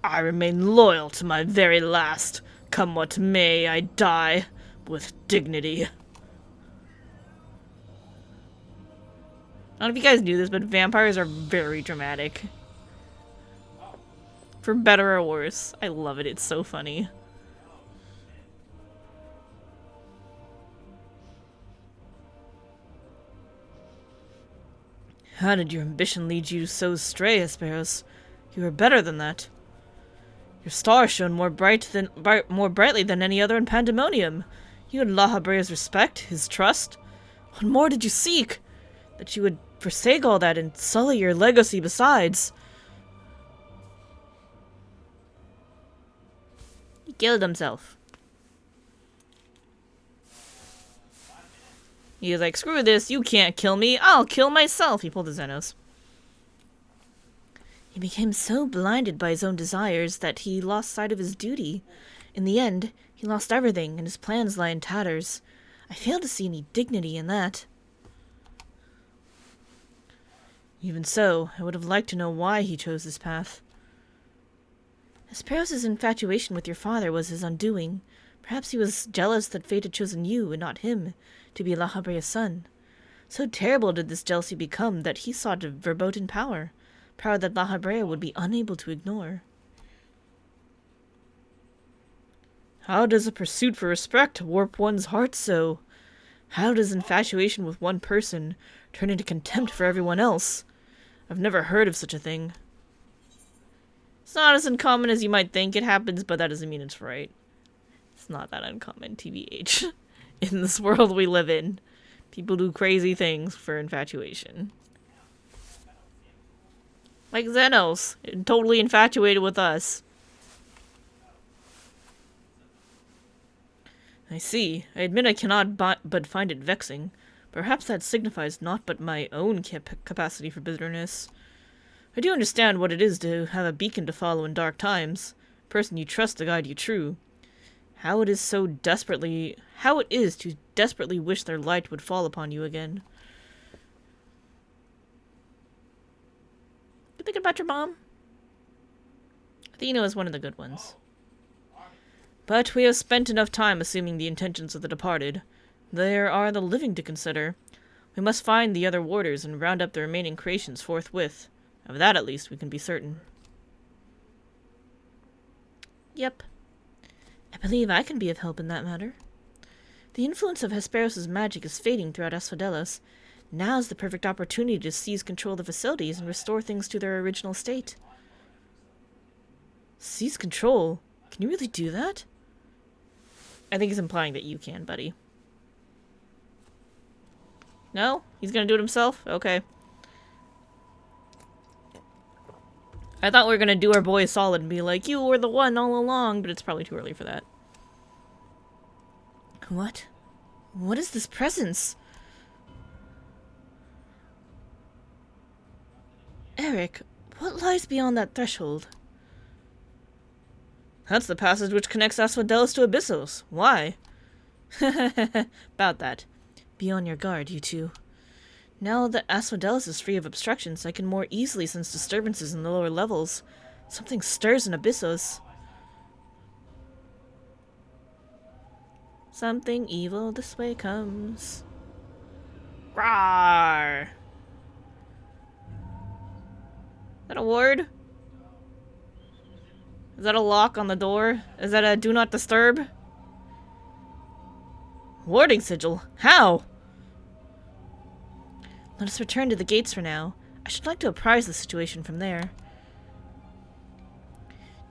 I remain loyal to my very last. Come what may, I die with dignity. I don't know if you guys knew this, but vampires are very dramatic. For better or worse. I love it. It's so funny. How did your ambition lead you so astray, Hesperos? You were better than that. Your star shone more brightly than any other in Pandæmonium. You had La Habrea's respect, his trust. What more did you seek? That you would forsake all that and sully your legacy besides. He killed himself. He was like, screw this, you can't kill me, I'll kill myself. He pulled the Xenos. He became so blinded by his own desires that he lost sight of his duty. In the end, he lost everything, and his plans lie in tatters. I fail to see any dignity in that. Even so, I would have liked to know why he chose this path. Hesperos' infatuation with your father was his undoing. Perhaps he was jealous that fate had chosen you, and not him, to be La Habrea's son. So terrible did this jealousy become that he sought verboten power that La Habrea would be unable to ignore. How does a pursuit for respect warp one's heart so? How does infatuation with one person turn into contempt for everyone else? I've never heard of such a thing. It's not as uncommon as you might think. It happens, but that doesn't mean it's right. It's not that uncommon, TBH. In this world we live in, people do crazy things for infatuation. Like Xenos, totally infatuated with us. I see. I admit I cannot but find it vexing. Perhaps that signifies not but my own capacity for bitterness. I do understand what it is to have a beacon to follow in dark times, a person you trust to guide you true. How it is to desperately wish their light would fall upon you again. You thinking about your mom? Athena is one of the good ones. But we have spent enough time assuming the intentions of the departed. There are the living to consider. We must find the other warders and round up the remaining creations forthwith. Of that, at least, we can be certain. Yep. I believe I can be of help in that matter. The influence of Hesperos' magic is fading throughout Asphodelos. Now's the perfect opportunity to seize control of the facilities and restore things to their original state. Seize control? Can you really do that? I think he's implying that you can, buddy. No? He's gonna do it himself? Okay. I thought we were gonna do our boy a solid and be like, you were the one all along, but it's probably too early for that. What? What is this presence? Eric, what lies beyond that threshold? That's the passage which connects Asphodelos to Abyssos. Why? About that. Be on your guard, you two. Now that Asphodelos is free of obstructions, I can more easily sense disturbances in the lower levels. Something stirs in Abyssos. Something evil this way comes. Rawr! Is that a ward? Is that a lock on the door? Is that a do not disturb? Warding sigil? How? Let us return to the gates for now. I should like to apprise the situation from there.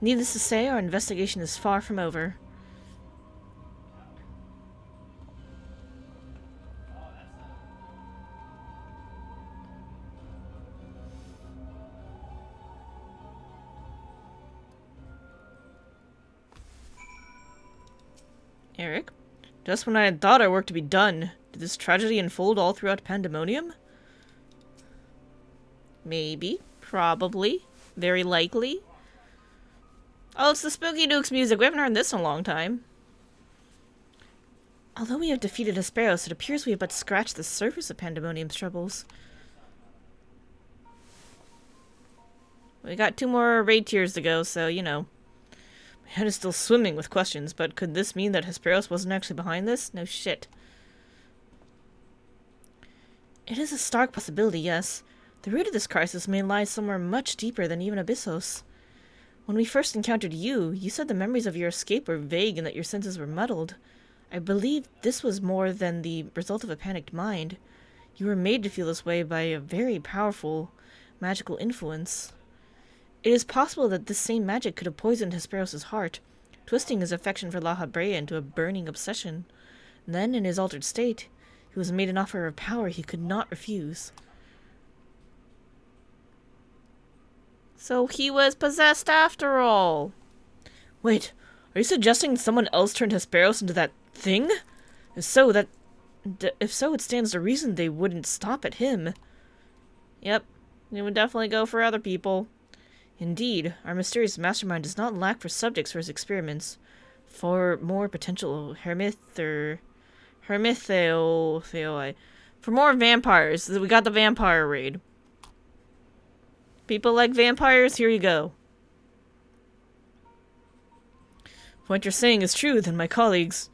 Needless to say, our investigation is far from over. Eric? Just when I had thought our work to be done, did this tragedy unfold all throughout Pandæmonium? Maybe. Probably. Very likely. Oh, it's the Spooky Dukes music. We haven't heard this in a long time. Although we have defeated Hesperos, it appears we have but scratched the surface of Pandemonium's troubles. We got 2 more raid tiers to go, so, you know. My head is still swimming with questions, but could this mean that Hesperos wasn't actually behind this? No shit. It is a stark possibility, yes. The root of this crisis may lie somewhere much deeper than even Abyssos. When we first encountered you, you said the memories of your escape were vague and that your senses were muddled. I believe this was more than the result of a panicked mind. You were made to feel this way by a very powerful magical influence. It is possible that this same magic could have poisoned Hesperos' heart, twisting his affection for La Habrea into a burning obsession. Then, in his altered state, he was made an offer of power he could not refuse. So he was possessed after all. Wait, are you suggesting someone else turned Hesperos into that thing? If so, it stands to reason they wouldn't stop at him. Yep, they would definitely go for other people. Indeed, our mysterious mastermind does not lack for subjects for his experiments. For more potential For more vampires. We got the vampire raid. People like vampires, here you go. If what you're saying is true, then my colleagues,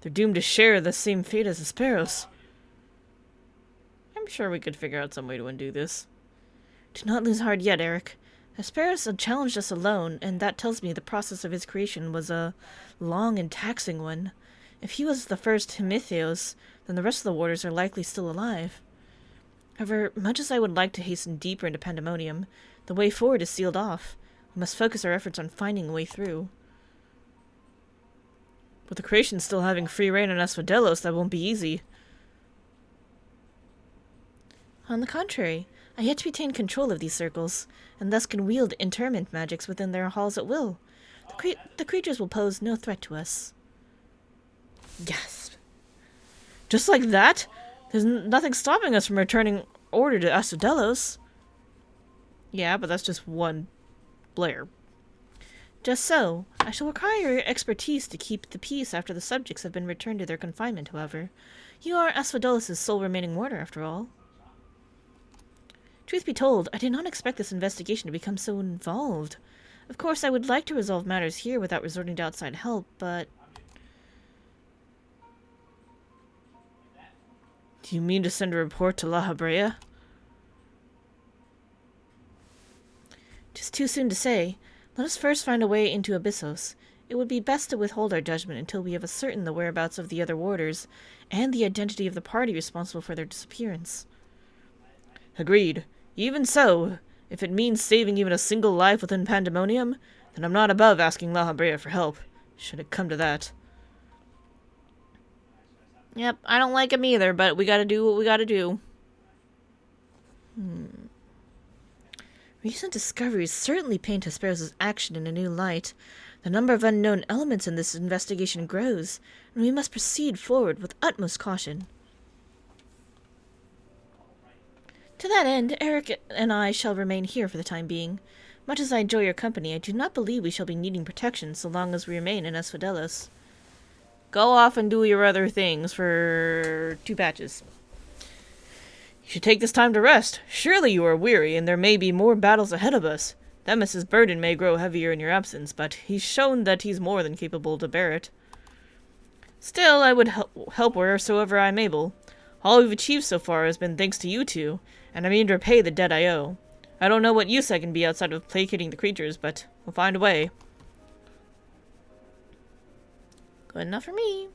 they're doomed to share the same fate as Hesperos. I'm sure we could figure out some way to undo this. Do not lose heart yet, Eric. Hesperos challenged us alone, and that tells me the process of his creation was a long and taxing one. If he was the first Hemitheos, then the rest of the warders are likely still alive. However, much as I would like to hasten deeper into Pandemonium, the way forward is sealed off. We must focus our efforts on finding a way through. With the creation still having free reign on Asphodelos, that won't be easy. On the contrary, I yet to retain control of these circles, and thus can wield interment magics within their halls at will. The creatures will pose no threat to us. Gasp. Just like that? There's nothing stopping us from returning order to Asphodelos. Yeah, but that's just one Blair. Just so. I shall require your expertise to keep the peace after the subjects have been returned to their confinement, however. You are Asphodelos' sole remaining warder, after all. Truth be told, I did not expect this investigation to become so involved. Of course, I would like to resolve matters here without resorting to outside help, but... Do you mean to send a report to La Habrea? Tis too soon to say. Let us first find a way into Abyssos. It would be best to withhold our judgment until we have ascertained the whereabouts of the other warders, and the identity of the party responsible for their disappearance. Agreed. Even so, if it means saving even a single life within Pandemonium, then I'm not above asking La Habrea for help, should it come to that. Yep, I don't like him either, but we gotta do what we gotta do. Recent discoveries certainly paint Hesperos' action in a new light. The number of unknown elements in this investigation grows, and we must proceed forward with utmost caution. To that end, Eric and I shall remain here for the time being. Much as I enjoy your company, I do not believe we shall be needing protection so long as we remain in Asphodelos. Go off and do your other things for 2 patches. You should take this time to rest. Surely you are weary, and there may be more battles ahead of us. Themis' burden may grow heavier in your absence, but he's shown that he's more than capable to bear it. Still, I would help wheresoever I'm able. All we've achieved so far has been thanks to you two, and I mean to repay the debt I owe. I don't know what use I can be outside of placating the creatures, but we'll find a way. Good enough for me.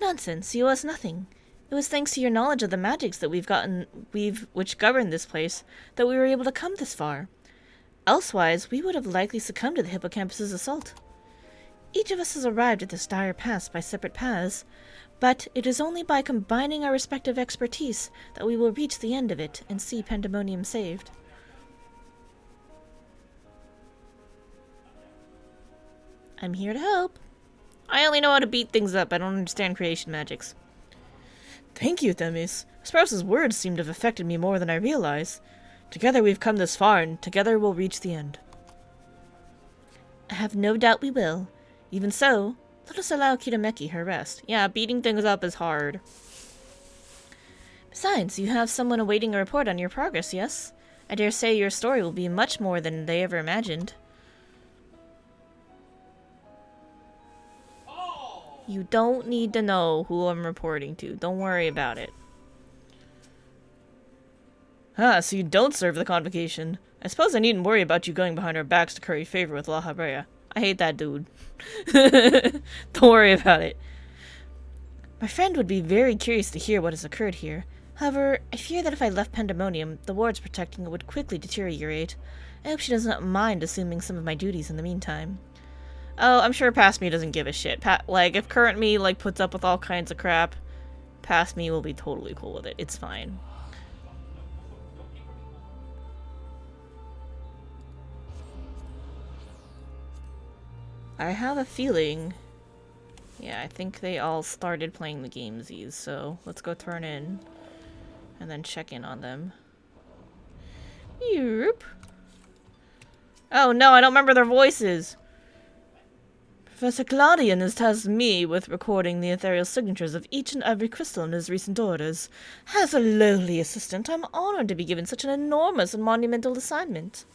Nonsense, you owe us nothing. It was thanks to your knowledge of the magics that which govern this place that we were able to come this far. Elsewise, we would have likely succumbed to the hippocampus's assault. Each of us has arrived at this dire pass by separate paths, but it is only by combining our respective expertise that we will reach the end of it and see Pandemonium saved. I'm here to help. I only know how to beat things up. I don't understand creation magics. Thank you, Themis. Sprouse's words seem to have affected me more than I realize. Together we've come this far, and together we'll reach the end. I have no doubt we will. Even so, let us allow Kitameki her rest. Yeah, beating things up is hard. Besides, you have someone awaiting a report on your progress, yes? I dare say your story will be much more than they ever imagined. You don't need to know who I'm reporting to. Don't worry about it. Ah, so you don't serve the convocation. I suppose I needn't worry about you going behind our backs to curry favor with La Habrea. I hate that dude. Don't worry about it. My friend would be very curious to hear what has occurred here. However, I fear that if I left Pandæmonium, the wards protecting it would quickly deteriorate. I hope she does not mind assuming some of my duties in the meantime. Oh, I'm sure past me doesn't give a shit. Like, if current me, like, puts up with all kinds of crap, past me will be totally cool with it. It's fine. I have a feeling... Yeah, I think they all started playing the gamesies, so let's go turn in and then check in on them. Yoop. Oh no, I don't remember their voices! Professor Claudian has tasked me with recording the ethereal signatures of each and every crystal in his recent orders. As a lowly assistant, I'm honored to be given such an enormous and monumental assignment.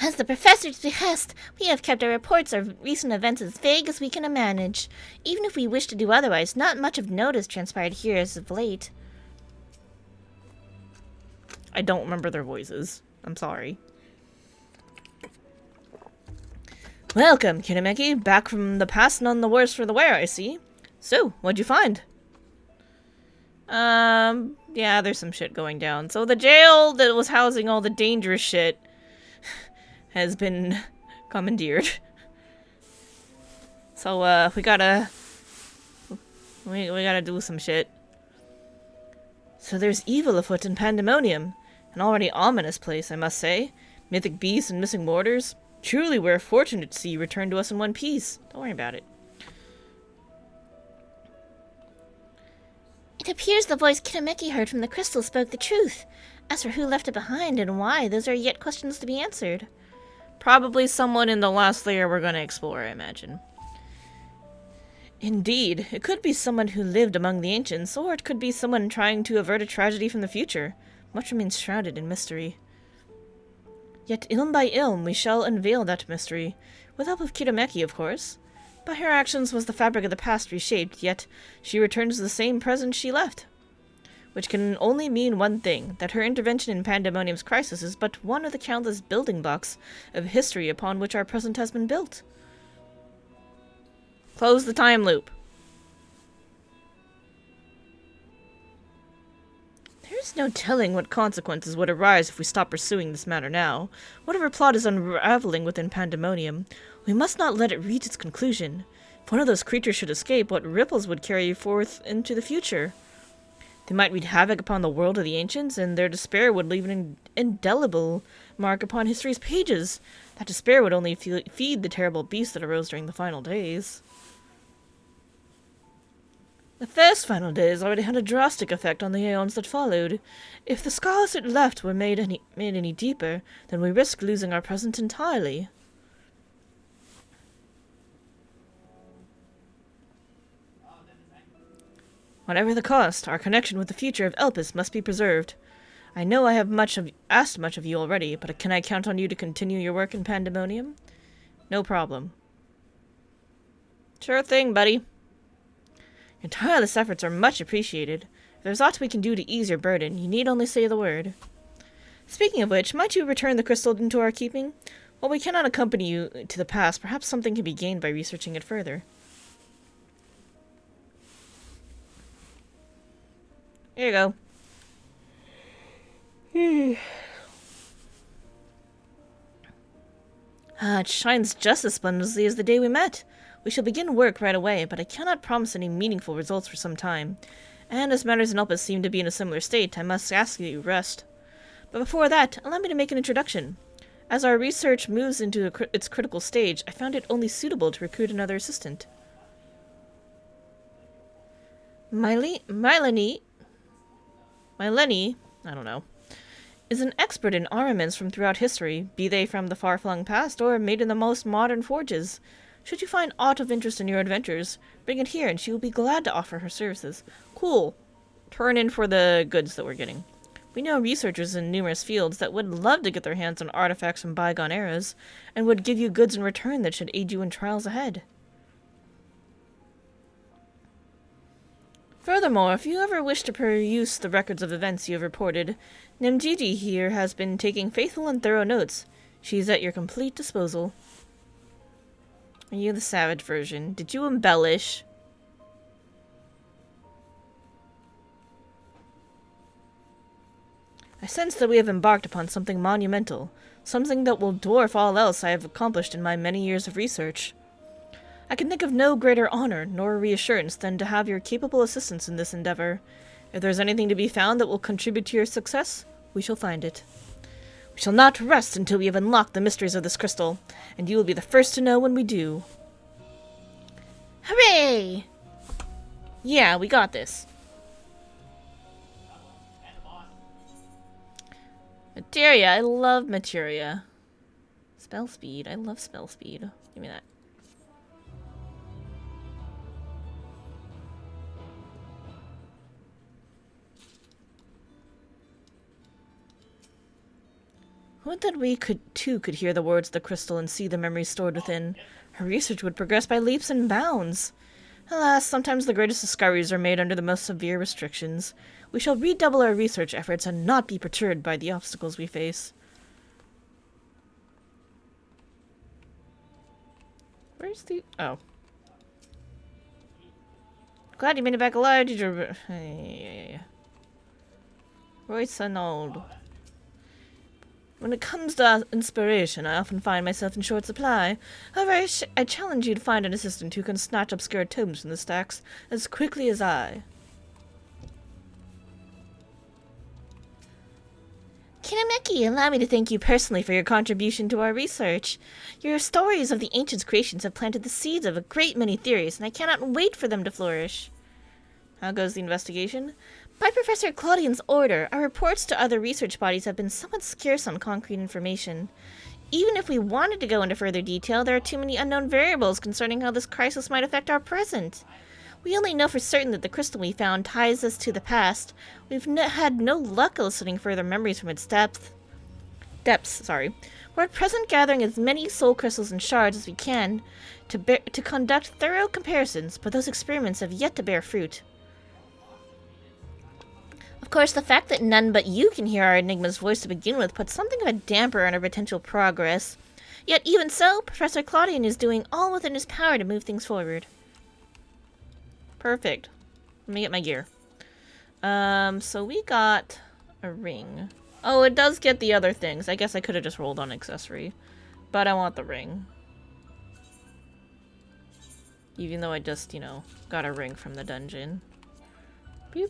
As the professor's behest, we have kept our reports of recent events as vague as we can manage. Even if we wish to do otherwise, not much of note has transpired here as of late. I don't remember their voices. I'm sorry. Welcome, Kitameki. Back from the past, none the worse for the wear, I see. So, what'd you find? Yeah, there's some shit going down. So the jail that was housing all the dangerous shit has been commandeered. So, we gotta do some shit. So there's evil afoot in Pandæmonium. An already ominous place, I must say. Mythic beasts and missing mortars. Truly, we're fortunate to see you return to us in one piece. Don't worry about it. It appears the voice Kitameki heard from the crystal spoke the truth. As for who left it behind and why, those are yet questions to be answered. Probably someone in the last layer we're going to explore, I imagine. Indeed, it could be someone who lived among the ancients, or it could be someone trying to avert a tragedy from the future. Much remains shrouded in mystery. Yet, ilm by ilm, we shall unveil that mystery. With help of Kitameki, of course. By her actions was the fabric of the past reshaped, yet she returns the same present she left. Which can only mean one thing, that her intervention in Pandæmonium's crisis is but one of the countless building blocks of history upon which our present has been built. Close the time loop. There is no telling what consequences would arise if we stop pursuing this matter now. Whatever plot is unraveling within Pandæmonium, we must not let it reach its conclusion. If one of those creatures should escape, what ripples would carry forth into the future? They might wreak havoc upon the world of the ancients, and their despair would leave an indelible mark upon history's pages. That despair would only feed the terrible beast that arose during the final days. The first final days already had a drastic effect on the aeons that followed. If the scars it left were made any deeper, then we risk losing our present entirely. Whatever the cost, our connection with the future of Elpis must be preserved. I know I have asked much of you already, but can I count on you to continue your work in Pandæmonium? No problem. Sure thing, buddy. Your tireless efforts are much appreciated. If there's aught we can do to ease your burden, you need only say the word. Speaking of which, might you return the crystal into our keeping? While we cannot accompany you to the past, perhaps something can be gained by researching it further. Here you go. It shines just as splendidly as the day we met. We shall begin work right away, but I cannot promise any meaningful results for some time. And as matters in Elpis seem to be in a similar state, I must ask you to rest. But before that, allow me to make an introduction. As our research moves into its critical stage, I found it only suitable to recruit another assistant. Mylene, I don't know, is an expert in armaments from throughout history, be they from the far-flung past or made in the most modern forges. Should you find aught of interest in your adventures, bring it here and she will be glad to offer her services. Cool. Turn in for the goods that we're getting. We know researchers in numerous fields that would love to get their hands on artifacts from bygone eras, and would give you goods in return that should aid you in trials ahead. Furthermore, if you ever wish to peruse the records of events you have reported, Nemjiji here has been taking faithful and thorough notes. She is at your complete disposal. Are you the savage version? Did you embellish? I sense that we have embarked upon something monumental, something that will dwarf all else I have accomplished in my many years of research. I can think of no greater honor nor reassurance than to have your capable assistance in this endeavor. If there is anything to be found that will contribute to your success, we shall find it. We shall not rest until we have unlocked the mysteries of this crystal, and you will be the first to know when we do. Hooray! Yeah, we got this. Materia, I love materia. Spell speed, I love spell speed. Give me that. Would that we could hear the words of the crystal and see the memories stored within. Her research would progress by leaps and bounds. Alas, sometimes the greatest discoveries are made under the most severe restrictions. We shall redouble our research efforts and not be perturbed by the obstacles we face. Where's the... Oh. Glad you made it back alive. Did you... Yeah. Royce Arnold. When it comes to inspiration, I often find myself in short supply. However, I challenge you to find an assistant who can snatch obscure tomes from the stacks as quickly as I. Kinameki, allow me to thank you personally for your contribution to our research. Your stories of the ancients' creations have planted the seeds of a great many theories, and I cannot wait for them to flourish. How goes the investigation? By Professor Claudian's order, our reports to other research bodies have been somewhat scarce on concrete information. Even if we wanted to go into further detail, there are too many unknown variables concerning how this crisis might affect our present. We only know for certain that the crystal we found ties us to the past. We've had no luck eliciting further memories from its depths. We're at present gathering as many soul crystals and shards as we can to conduct thorough comparisons, but those experiments have yet to bear fruit. Of course, the fact that none but you can hear our Enigma's voice to begin with puts something of a damper on our potential progress. Yet even so, Professor Claudian is doing all within his power to move things forward. Perfect. Let me get my gear. So we got a ring. Oh, it does get the other things. I guess I could have just rolled on accessory. But I want the ring. Even though I just, got a ring from the dungeon. Boop.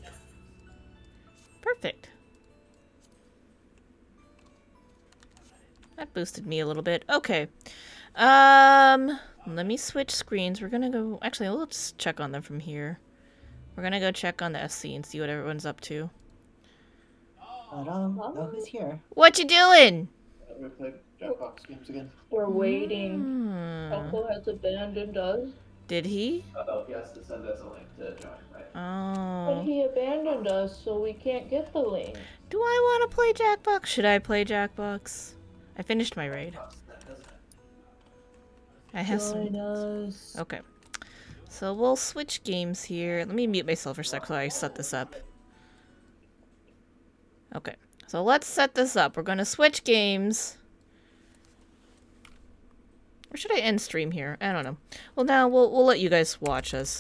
Perfect. That boosted me a little bit. Okay. Let me switch screens. We're gonna go... Actually, let's check on them from here. We're gonna go check on the SC and see what everyone's up to. But, who's here? What you doing? We're playing Jackbox games again. We're waiting. Uncle has abandoned us. Did he? Oh, he has to send us a link to join, right? Oh. But he abandoned us, so we can't get the link. Do I want to play Jackbox? Should I play Jackbox? I finished my raid. I have Join some... us. Okay. So we'll switch games here. Let me mute myself for a sec so I set this up. Okay. So let's set this up. We're going to switch games. Or should I end stream here? I don't know. Well, now we'll let you guys watch us.